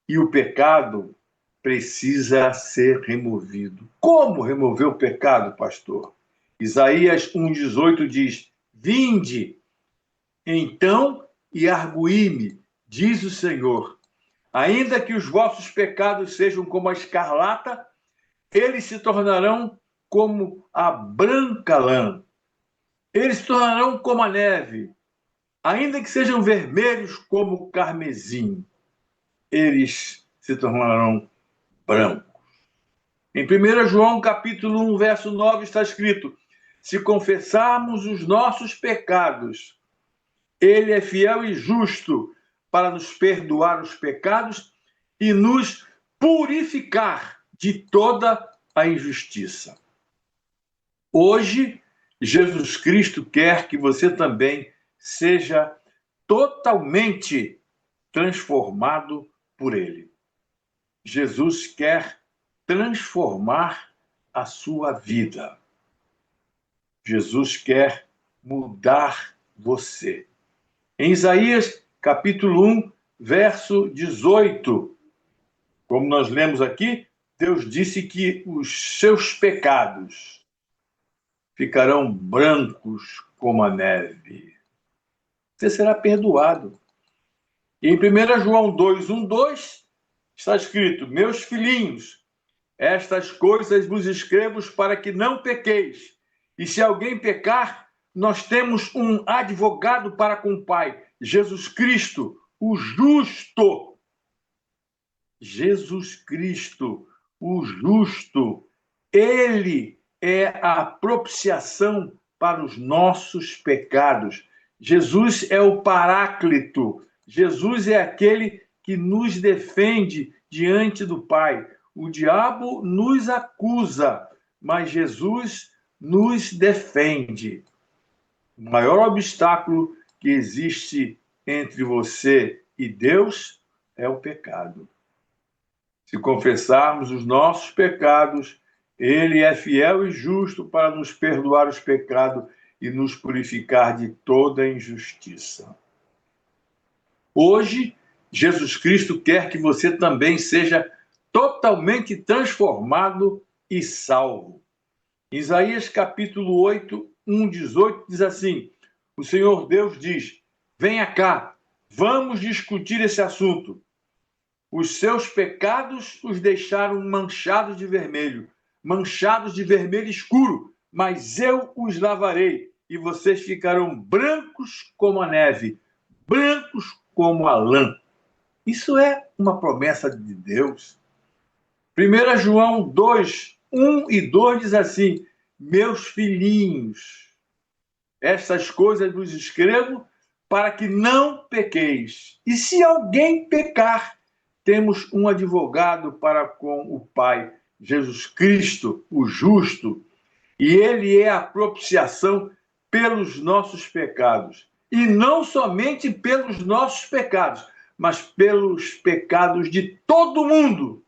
E o pecado precisa ser removido. Como remover o pecado, pastor? Isaías 1,18 diz: vinde, então, e arguí-me, diz o Senhor. Ainda que os vossos pecados sejam como a escarlata, eles se tornarão como a branca lã. Eles se tornarão como a neve. Ainda que sejam vermelhos como o carmesim, eles se tornarão brancos. Em 1 João, capítulo 1, verso 9, está escrito: se confessarmos os nossos pecados, ele é fiel e justo para nos perdoar os pecados e nos purificar de toda a injustiça. Hoje, Jesus Cristo quer que você também seja totalmente transformado por ele. Jesus quer transformar a sua vida. Jesus quer mudar você. Em Isaías, capítulo 1, verso 18, como nós lemos aqui, Deus disse que os seus pecados ficarão brancos como a neve. Você será perdoado. E em 1 João 2, 1, 2, está escrito: meus filhinhos, estas coisas vos escrevo para que não pequeis. E se alguém pecar, nós temos um advogado para com o Pai, Jesus Cristo, o justo. Jesus Cristo, o justo, ele é a propiciação para os nossos pecados. Jesus é o Paráclito. Jesus é aquele que nos defende diante do Pai. O diabo nos acusa, mas Jesus nos defende. O maior obstáculo que existe entre você e Deus é o pecado. Se confessarmos os nossos pecados, ele é fiel e justo para nos perdoar os pecados e nos purificar de toda injustiça. Hoje, Jesus Cristo quer que você também seja totalmente transformado e salvo. Isaías capítulo 8, 1, 18 diz assim: o Senhor Deus diz: venha cá, vamos discutir esse assunto. Os seus pecados os deixaram manchados de vermelho escuro, mas eu os lavarei, e vocês ficarão brancos como a neve, brancos como a lã. Isso é uma promessa de Deus. 1 João 2, 1 e 2 diz assim: meus filhinhos, estas coisas vos escrevo para que não pequeis. E se alguém pecar, temos um advogado para com o Pai, Jesus Cristo, o justo, e ele é a propiciação pelos nossos pecados. E não somente pelos nossos pecados, mas pelos pecados de todo mundo.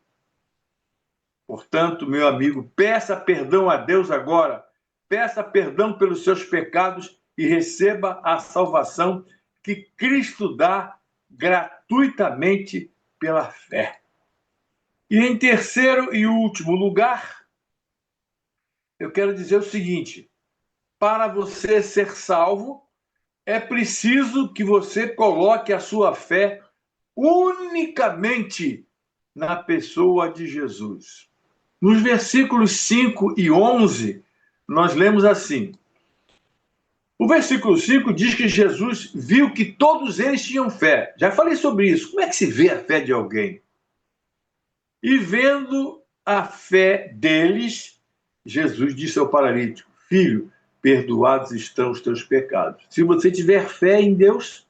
Portanto, meu amigo, peça perdão a Deus agora, peça perdão pelos seus pecados e receba a salvação que Cristo dá gratuitamente pela fé. E em terceiro e último lugar, eu quero dizer o seguinte: para você ser salvo, é preciso que você coloque a sua fé unicamente na pessoa de Jesus. Nos versículos 5 e 11, nós lemos assim: o versículo 5 diz que Jesus viu que todos eles tinham fé. Já falei sobre isso. Como é que se vê a fé de alguém? E vendo a fé deles, Jesus disse ao paralítico: filho, perdoados estão os teus pecados. Se você tiver fé em Deus,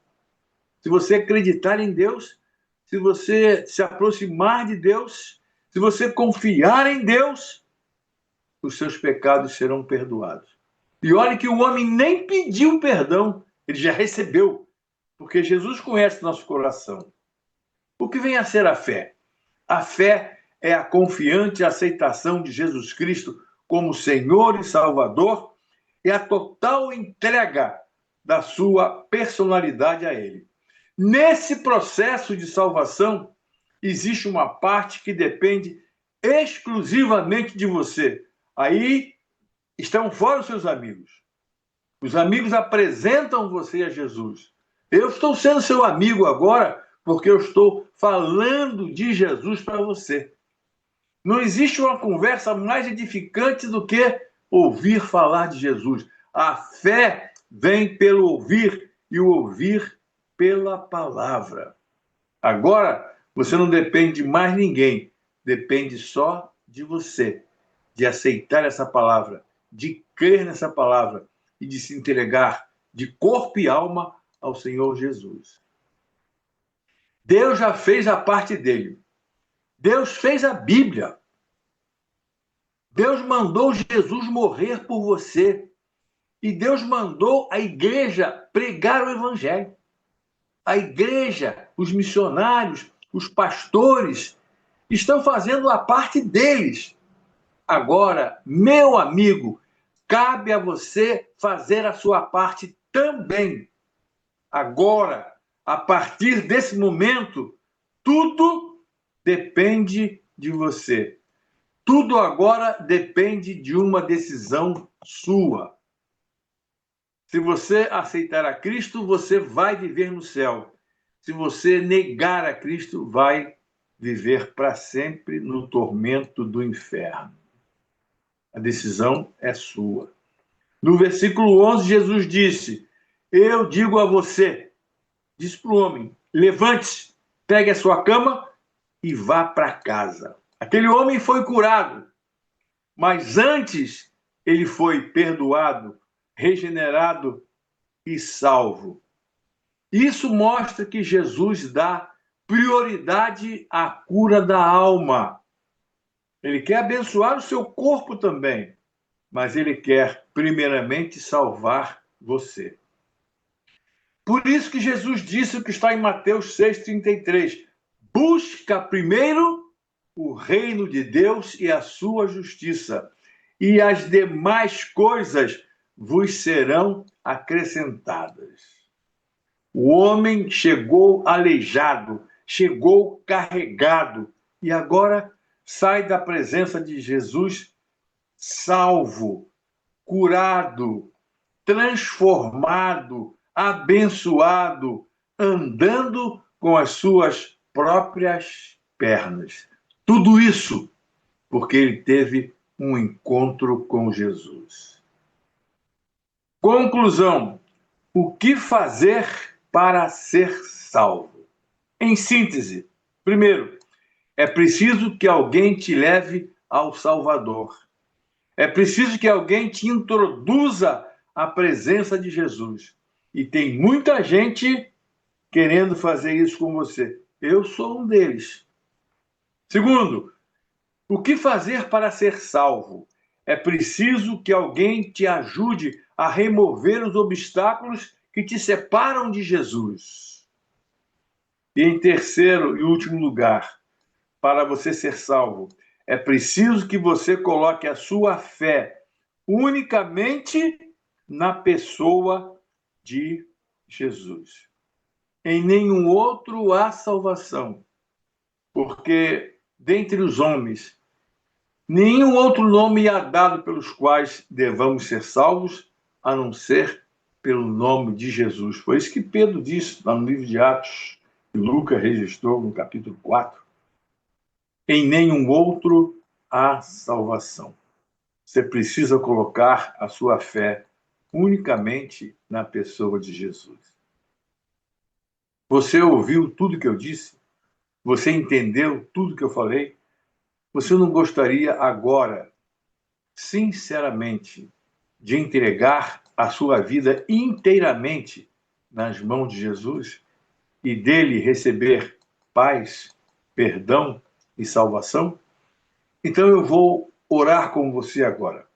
se você acreditar em Deus, se você se aproximar de Deus, se você confiar em Deus, os seus pecados serão perdoados. E olha que o homem nem pediu perdão, ele já recebeu, porque Jesus conhece nosso coração. O que vem a ser a fé? A fé é a confiante aceitação de Jesus Cristo como Senhor e Salvador e a total entrega da sua personalidade a Ele. Nesse processo de salvação, existe uma parte que depende exclusivamente de você. Aí estão fora os seus amigos. Os amigos apresentam você a Jesus. Eu estou sendo seu amigo agora porque eu estou falando de Jesus para você. Não existe uma conversa mais edificante do que ouvir falar de Jesus. A fé vem pelo ouvir e o ouvir pela palavra. Agora, você não depende de mais ninguém, depende só de você, de aceitar essa palavra, de crer nessa palavra e de se entregar de corpo e alma ao Senhor Jesus. Deus já fez a parte dele. Deus fez a Bíblia. Deus mandou Jesus morrer por você. E Deus mandou a igreja pregar o evangelho. A igreja, os missionários, os pastores estão fazendo a parte deles. Agora, meu amigo, cabe a você fazer a sua parte também. Agora, a partir desse momento, tudo depende de você. Tudo agora depende de uma decisão sua. Se você aceitar a Cristo, você vai viver no céu. Se você negar a Cristo, vai viver para sempre no tormento do inferno. A decisão é sua. No versículo 11, Jesus disse: eu digo a você, diz para o homem, levante-se, pegue a sua cama e vá para casa. Aquele homem foi curado, mas antes ele foi perdoado, regenerado e salvo. Isso mostra que Jesus dá prioridade à cura da alma. Ele quer abençoar o seu corpo também, mas ele quer primeiramente salvar você. Por isso que Jesus disse o que está em Mateus 6,33. Busca primeiro o reino de Deus e a sua justiça, e as demais coisas vos serão acrescentadas. O homem chegou aleijado, chegou carregado, e agora sai da presença de Jesus salvo, curado, transformado, abençoado, andando com as suas próprias pernas. Tudo isso porque ele teve um encontro com Jesus. Conclusão: o que fazer para ser salvo? Em síntese, primeiro, é preciso que alguém te leve ao Salvador. É preciso que alguém te introduza à presença de Jesus. E tem muita gente querendo fazer isso com você. Eu sou um deles. Segundo, o que fazer para ser salvo? É preciso que alguém te ajude a remover os obstáculos que te separam de Jesus. E em terceiro e último lugar, para você ser salvo, é preciso que você coloque a sua fé unicamente na pessoa de Jesus. Em nenhum outro há salvação, porque dentre os homens, nenhum outro nome há dado pelos quais devamos ser salvos, a não ser pelo nome de Jesus. Foi isso que Pedro disse lá no livro de Atos, que Lucas registrou no capítulo 4. Em nenhum outro há salvação. Você precisa colocar a sua fé unicamente na pessoa de Jesus. Você ouviu tudo que eu disse? Você entendeu tudo que eu falei? Você não gostaria agora, sinceramente, de entregar a sua vida inteiramente nas mãos de Jesus e dele receber paz, perdão e salvação? Então eu vou orar com você agora.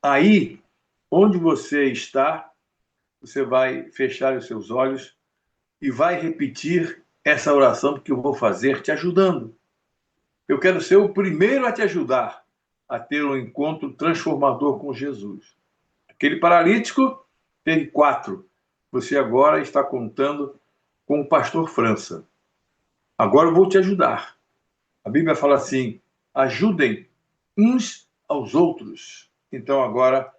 Aí, onde você está, você vai fechar os seus olhos e vai repetir essa oração que eu vou fazer te ajudando. Eu quero ser o primeiro a te ajudar a ter um encontro transformador com Jesus. Aquele paralítico teve 4. Você agora está contando com o pastor França. Agora eu vou te ajudar. A Bíblia fala assim: ajudem uns aos outros. Então agora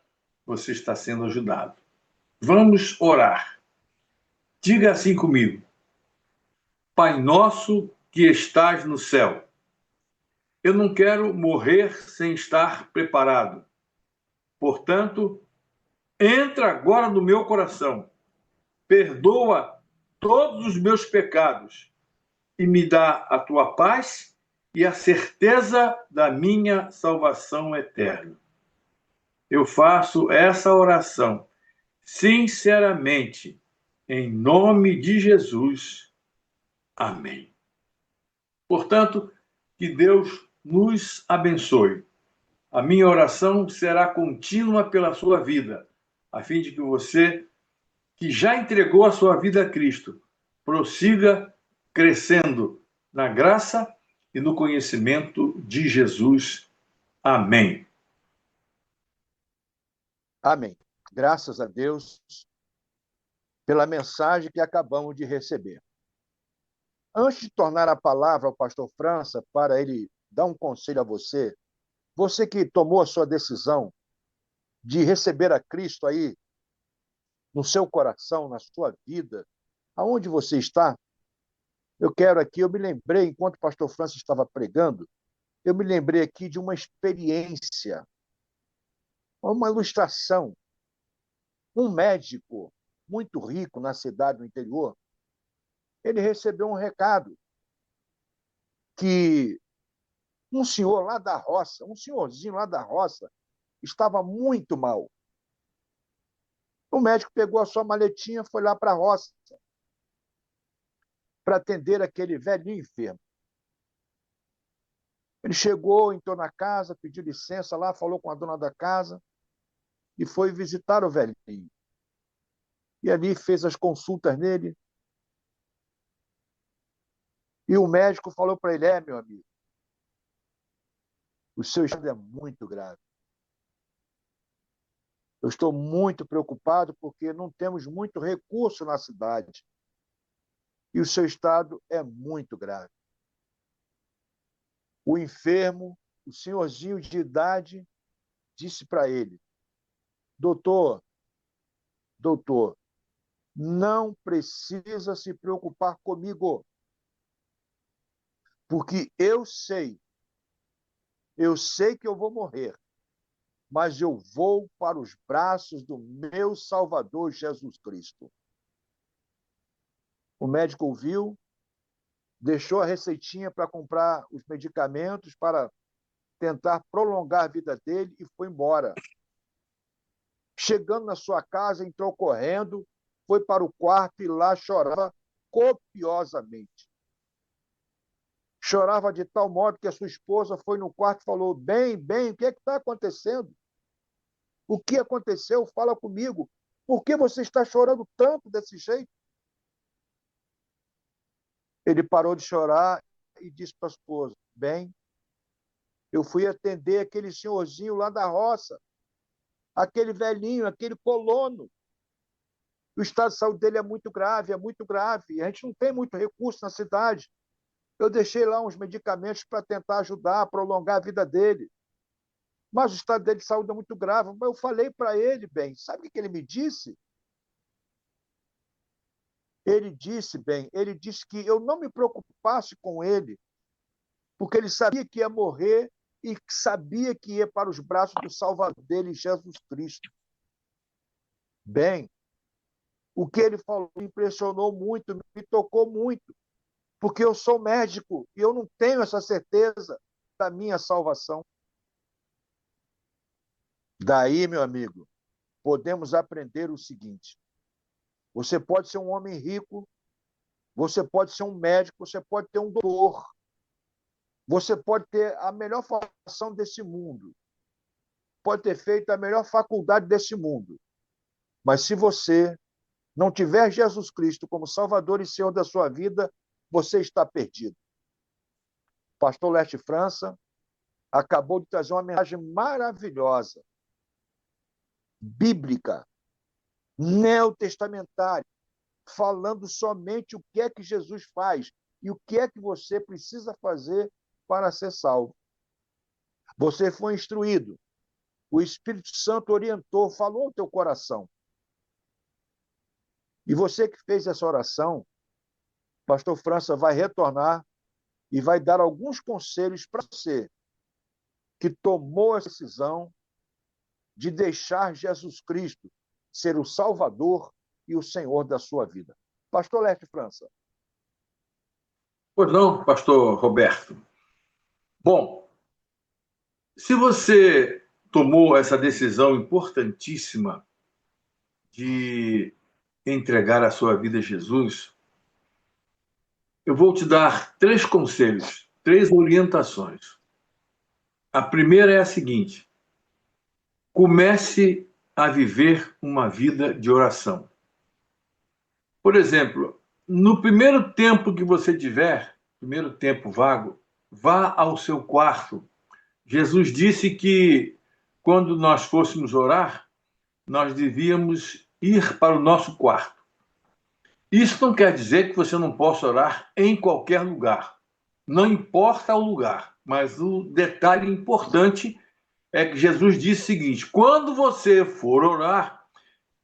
você está sendo ajudado. Vamos orar. Diga assim comigo: Pai nosso que estás no céu. Eu não quero morrer sem estar preparado. Portanto, entra agora no meu coração. Perdoa todos os meus pecados e me dá a tua paz e a certeza da minha salvação eterna. Eu faço essa oração sinceramente, em nome de Jesus. Amém. Portanto, que Deus nos abençoe. A minha oração será contínua pela sua vida, a fim de que você, que já entregou a sua vida a Cristo, prossiga crescendo na graça e no conhecimento de Jesus. Amém. Amém. Graças a Deus pela mensagem que acabamos de receber. Antes de tornar a palavra ao pastor França, para ele dar um conselho a você, você que tomou a sua decisão de receber a Cristo aí no seu coração, na sua vida, aonde você está, eu me lembrei, enquanto o pastor França estava pregando, eu me lembrei aqui de uma experiência, uma ilustração. Um médico muito rico na cidade do interior, ele recebeu um recado que um senhor lá da roça, um senhorzinho lá da roça, estava muito mal. O médico pegou a sua maletinha, foi lá para a roça para atender aquele velhinho enfermo. Ele chegou, entrou na casa, pediu licença lá, falou com a dona da casa e foi visitar o velhinho. E ali fez as consultas nele. E o médico falou para ele: meu amigo, o seu estado é muito grave. Eu estou muito preocupado porque não temos muito recurso na cidade. E o seu estado é muito grave. O enfermo, o senhorzinho de idade, disse para ele: doutor, não precisa se preocupar comigo, porque eu sei que eu vou morrer, mas eu vou para os braços do meu Salvador Jesus Cristo. O médico ouviu, deixou a receitinha para comprar os medicamentos para tentar prolongar a vida dele e foi embora. Chegando na sua casa, entrou correndo, foi para o quarto e lá chorava copiosamente. Chorava de tal modo que a sua esposa foi no quarto e falou: bem, o que está acontecendo? O que aconteceu? Fala comigo. Por que você está chorando tanto desse jeito? Ele parou de chorar e disse para a esposa: bem, eu fui atender aquele senhorzinho lá da roça, aquele velhinho, aquele colono. O estado de saúde dele é muito grave, e a gente não tem muito recurso na cidade. Eu deixei lá uns medicamentos para tentar ajudar a prolongar a vida dele. Mas o estado dele de saúde é muito grave. Mas eu falei para ele, bem, sabe o que ele me disse? Ele disse que eu não me preocupasse com ele, porque ele sabia que ia morrer e sabia que ia para os braços do Salvador dele, Jesus Cristo. Bem, o que ele falou me impressionou muito, me tocou muito, porque eu sou médico e eu não tenho essa certeza da minha salvação. Daí, meu amigo, podemos aprender o seguinte: você pode ser um homem rico, você pode ser um médico, você pode ter um doutor, você pode ter a melhor formação desse mundo, pode ter feito a melhor faculdade desse mundo, mas se você não tiver Jesus Cristo como Salvador e Senhor da sua vida, você está perdido. pastor Leste França acabou de trazer uma mensagem maravilhosa, bíblica, neotestamentária, falando somente o que é que Jesus faz e o que é que você precisa fazer para ser salvo. Você foi instruído, o Espírito Santo orientou, falou ao teu coração. E você que fez essa oração, pastor França vai retornar e vai dar alguns conselhos para você que tomou a decisão de deixar Jesus Cristo ser o Salvador e o Senhor da sua vida. Pastor Leste França. Pois não, pastor Roberto. Bom, se você tomou essa decisão importantíssima de entregar a sua vida a Jesus, eu vou te dar 3 conselhos, 3 orientações. A primeira é a seguinte: comece a viver uma vida de oração. Por exemplo, no primeiro tempo que você tiver, primeiro tempo vago, vá ao seu quarto. Jesus disse que quando nós fôssemos orar, nós devíamos ir para o nosso quarto. Isso não quer dizer que você não possa orar em qualquer lugar. Não importa o lugar, mas o detalhe importante é que Jesus disse o seguinte: quando você for orar,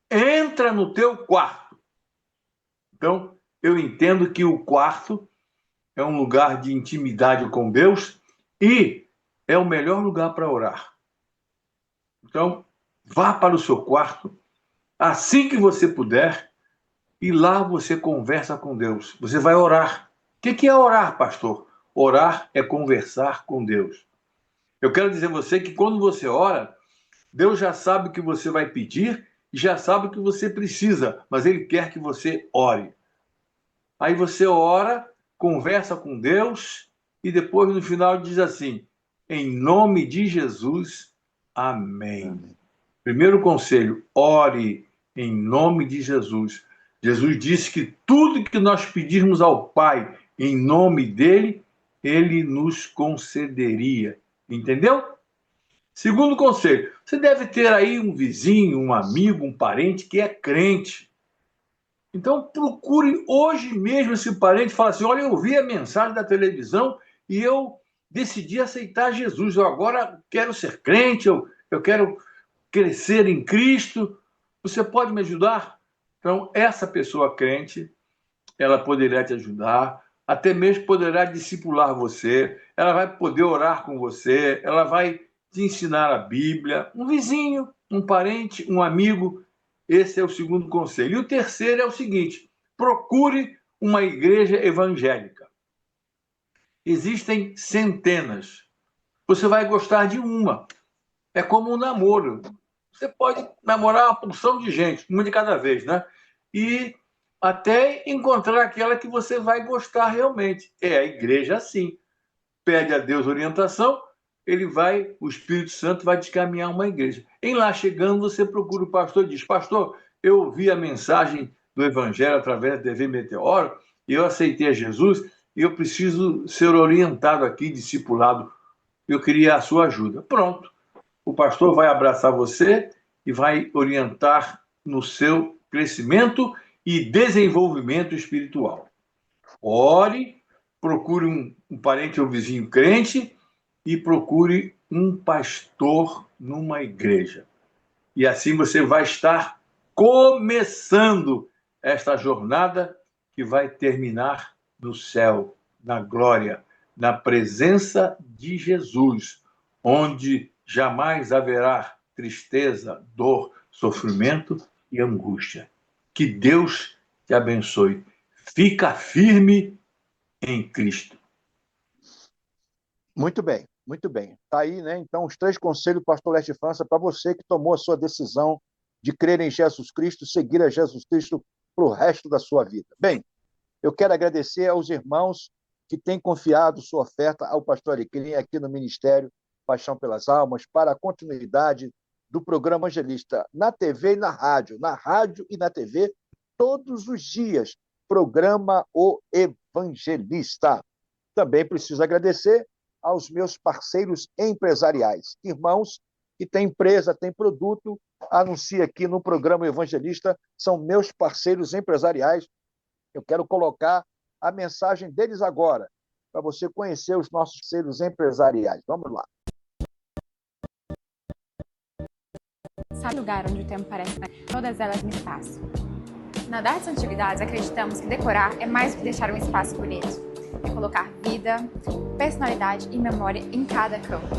entra no teu quarto. Então, eu entendo que o quarto é um lugar de intimidade com Deus e é o melhor lugar para orar. Então, vá para o seu quarto assim que você puder e lá você conversa com Deus. Você vai orar. O que é orar, pastor? Orar é conversar com Deus. Eu quero dizer a você que quando você ora, Deus já sabe o que você vai pedir e já sabe o que você precisa, mas Ele quer que você ore. Aí você ora, conversa com Deus e depois no final diz assim: em nome de Jesus, amém. Primeiro conselho, ore em nome de Jesus. Jesus disse que tudo que nós pedirmos ao Pai em nome dele, Ele nos concederia. Entendeu? Segundo conselho, você deve ter aí um vizinho, um amigo, um parente que é crente. Então procure hoje mesmo esse parente e fala assim: olha, eu vi a mensagem da televisão e eu decidi aceitar Jesus. Eu agora quero ser crente, eu quero crescer em Cristo. Você pode me ajudar? Então, essa pessoa crente, ela poderá te ajudar, até mesmo poderá discipular você, ela vai poder orar com você, ela vai te ensinar a Bíblia. Um vizinho, um parente, um amigo. Esse é o segundo conselho. E o terceiro é o seguinte: procure uma igreja evangélica. Existem centenas. Você vai gostar de uma. É como um namoro. Você pode namorar uma porção de gente, uma de cada vez, né? E até encontrar aquela que você vai gostar realmente. É a igreja assim. Pede a Deus orientação, o Espírito Santo vai te caminhar uma igreja. Em lá chegando, você procura o pastor e diz: pastor, eu ouvi a mensagem do Evangelho através da TV Meteoro, e eu aceitei a Jesus, e eu preciso ser orientado aqui, discipulado. Eu queria a sua ajuda. Pronto. O pastor vai abraçar você e vai orientar no seu crescimento e desenvolvimento espiritual. Ore, procure um parente ou vizinho crente e procure um pastor numa igreja. E assim você vai estar começando esta jornada que vai terminar no céu, na glória, na presença de Jesus, onde jamais haverá tristeza, dor, sofrimento e angústia. Que Deus te abençoe. Fica firme em Cristo. Muito bem, muito bem. Está aí, né? Então, os 3 conselhos do pastor Leste França para você que tomou a sua decisão de crer em Jesus Cristo, seguir a Jesus Cristo para o resto da sua vida. Bem, eu quero agradecer aos irmãos que têm confiado sua oferta ao pastor Alecrim aqui no Ministério Paixão pelas Almas, para a continuidade do programa Evangelista na TV e na rádio e na TV, todos os dias, programa O Evangelista. também preciso agradecer aos meus parceiros empresariais, irmãos que têm empresa, têm produto, anuncia aqui no programa Evangelista, são meus parceiros empresariais. Eu quero colocar a mensagem deles agora, para você conhecer os nossos parceiros empresariais. Vamos lá. Sabe o lugar onde o tempo parece todas elas no espaço? Na das Antiguidades, acreditamos que decorar é mais do que deixar um espaço bonito. É colocar vida, personalidade e memória em cada campo.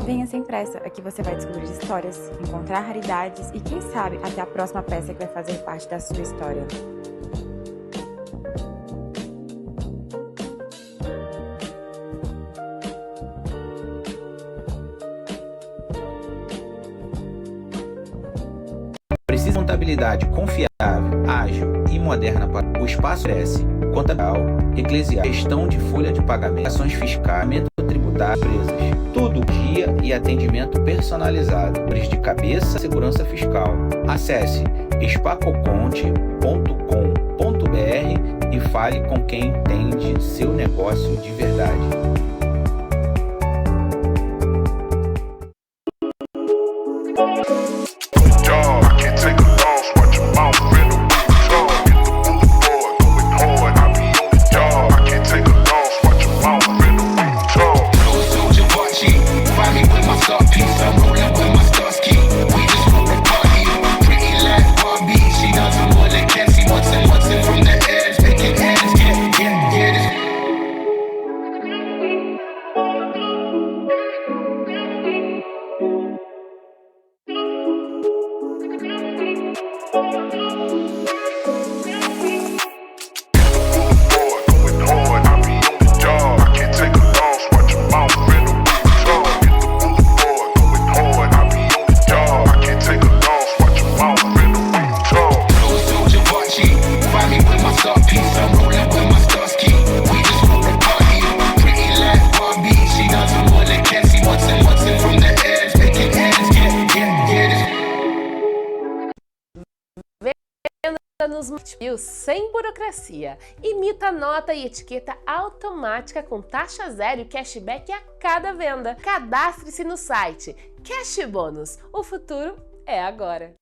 Venha sem pressa, aqui você vai descobrir histórias, encontrar raridades e, quem sabe, até a próxima peça que vai fazer parte da sua história. Precisa de contabilidade confiável, ágil e moderna para o espaço S, contabilidade, eclesial, gestão de folha de pagamento, ações fiscais, tributário, empresas, tudo guia e atendimento personalizado, de cabeça, segurança fiscal. Acesse spacoconte.com.br e fale com quem entende seu negócio de verdade. Sem burocracia. Imita nota e etiqueta automática com taxa zero e cashback a cada venda. Cadastre-se no site Cash Bônus. O futuro é agora.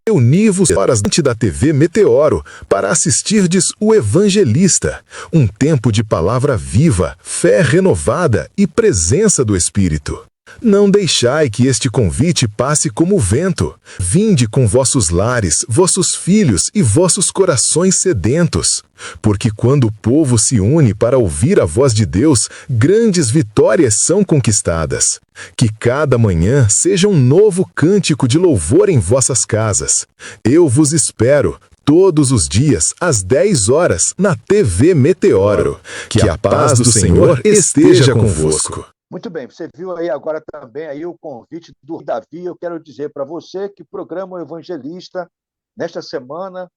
Reuni-vos horas diante da TV Meteoro para assistirdes o Evangelista, um tempo de palavra viva, fé renovada e presença do Espírito. Não deixai que este convite passe como vento. Vinde com vossos lares, vossos filhos e vossos corações sedentos. Porque quando o povo se une para ouvir a voz de Deus, grandes vitórias são conquistadas. Que cada manhã seja um novo cântico de louvor em vossas casas. Eu vos espero todos os dias, às 10 horas, na TV Meteoro. Que a paz do Senhor esteja convosco. Muito bem, você viu aí agora também aí o convite do Davi. Eu quero dizer para você que o programa Evangelista, nesta semana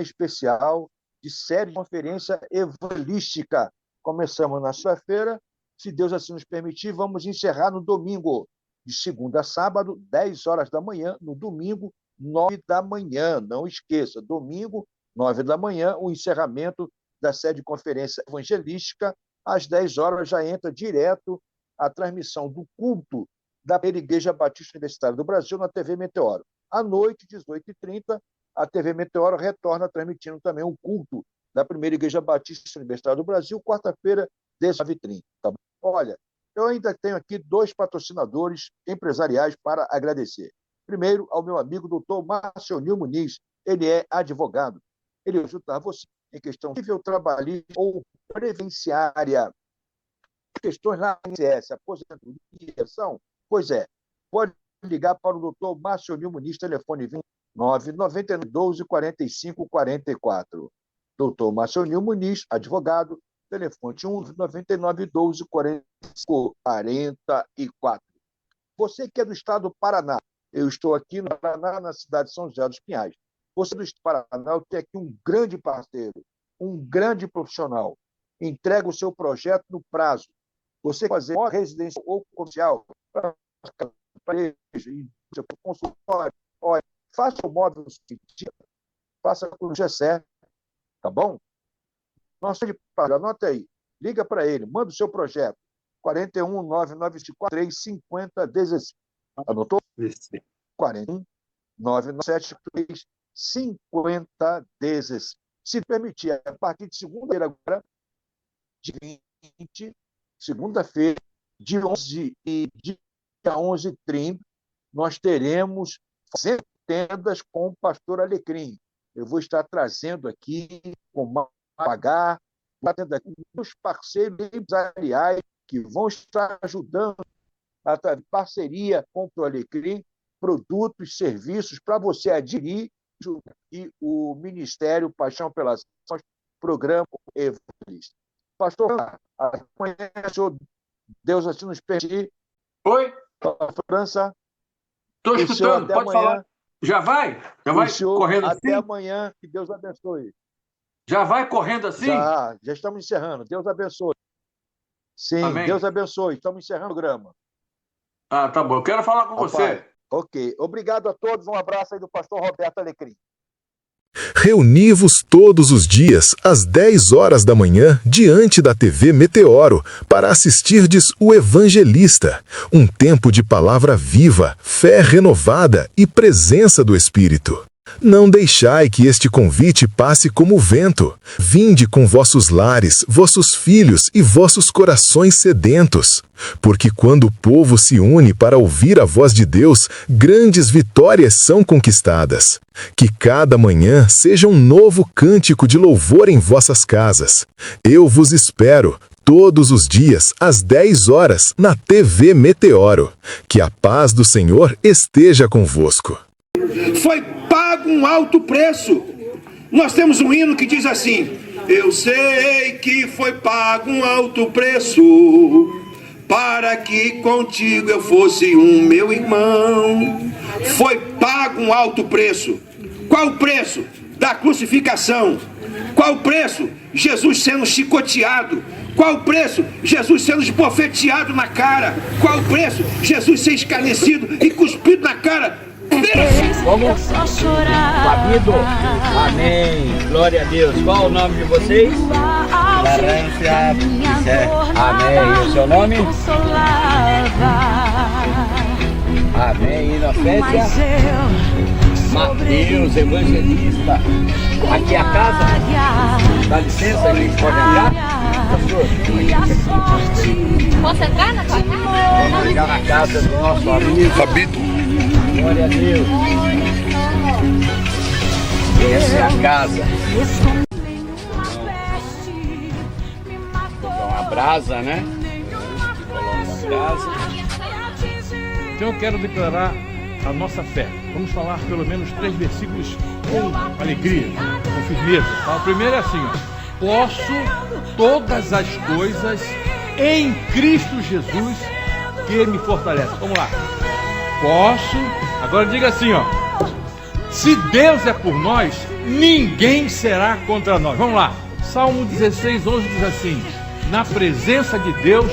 especial de série de conferência evangelística. Começamos na sexta-feira, se Deus assim nos permitir, vamos encerrar no domingo, de segunda a sábado, 10 horas da manhã, no domingo, 9 da manhã. Não esqueça, domingo, 9 da manhã, o encerramento da série de conferência evangelística. Às 10 horas já entra direto a transmissão do culto da Igreja Batista Universitária do Brasil na TV Meteoro. À noite, 18h30, a TV Meteoro retorna transmitindo também o culto da primeira Igreja Batista Universitária do Brasil, quarta-feira, 19h30. Tá bom? Olha, eu ainda tenho aqui 2 patrocinadores empresariais para agradecer. Primeiro, ao meu amigo doutor Marcionil Muniz, ele é advogado. Ele vai ajudar você em questão civil, trabalhista ou previdenciária. Questões lá no INSS, aposentadoria, são? Pois é, pode ligar para o doutor Marcionil Muniz, telefone 2999124544. Doutor Marcionil Muniz, advogado, telefone 2999124544. Você que é do estado do Paraná, eu estou aqui no Paraná, na cidade de São José dos Pinhais. Você do estado do Paraná, eu tenho aqui um grande parceiro, um grande profissional. Entrega o seu projeto no prazo. Você fazer uma residência ou comercial para consultório, olha, faça o móvel, faça com o GSE, tá bom? Anota aí, liga para ele, manda o seu projeto. 41 994 50 16. Anotou? 41 993 50 16. Se permitir, a partir de segunda-feira agora, de 20, segunda-feira, de 11 e dia 11h30, nós teremos 100 tendas com o pastor Alecrim. Eu vou estar trazendo aqui com pagar, os parceiros empresariais que vão estar ajudando a parceria com o Alecrim, produtos, serviços para você adquirir, e o Ministério Paixão pelas Ações, programa Evangelista. Pastor, amanhã, senhor, Deus assim nos permitir. Oi? França. Estou escutando, pode falar. Já vai? Já vai correndo assim? Até amanhã, que Deus abençoe. Já vai correndo assim? Já estamos encerrando. Deus abençoe. Sim, amém. Deus abençoe. Estamos encerrando o programa. Tá bom. Eu quero falar com você. Ok. Obrigado a todos. Um abraço aí do pastor Roberto Alecrim. Reuni-vos todos os dias, às 10 horas da manhã, diante da TV Meteoro, para assistirdes o Evangelista, um tempo de palavra viva, fé renovada e presença do Espírito. Não deixai que este convite passe como vento. Vinde com vossos lares, vossos filhos e vossos corações sedentos. Porque quando o povo se une para ouvir a voz de Deus, grandes vitórias são conquistadas. Que cada manhã seja um novo cântico de louvor em vossas casas. Eu vos espero todos os dias, às 10 horas, na TV Meteoro. Que a paz do Senhor esteja convosco. Foi pago um alto preço. Nós temos um hino que diz assim: eu sei que foi pago um alto preço para que contigo eu fosse um meu irmão. Foi pago um alto preço. Qual o preço? Da crucificação. Qual o preço? Jesus sendo chicoteado. Qual o preço? Jesus sendo esbofeteado na cara. Qual o preço? Jesus ser escarnecido e cuspido na cara. Como? Fabido. Amém. Glória a Deus. Qual o nome de vocês? Larância. Amém. E o seu nome? Amém. Inocência. Mateus, evangelista. Aqui é a casa. Dá licença, a gente pode entrar? Posso entrar na tua casa? Vamos ligar na casa do nosso amigo Fabido. Glória a Deus. Essa é a casa. Uma brasa, né? Uma brasa. Então eu quero declarar a nossa fé. Vamos falar pelo menos 3 versículos com alegria, com firmeza. O primeiro é assim, ó: posso todas as coisas em Cristo Jesus que me fortalece. Vamos lá. Posso. Agora diga assim, ó: se Deus é por nós, ninguém será contra nós. Vamos lá. Salmo 16:11 diz assim: na presença de Deus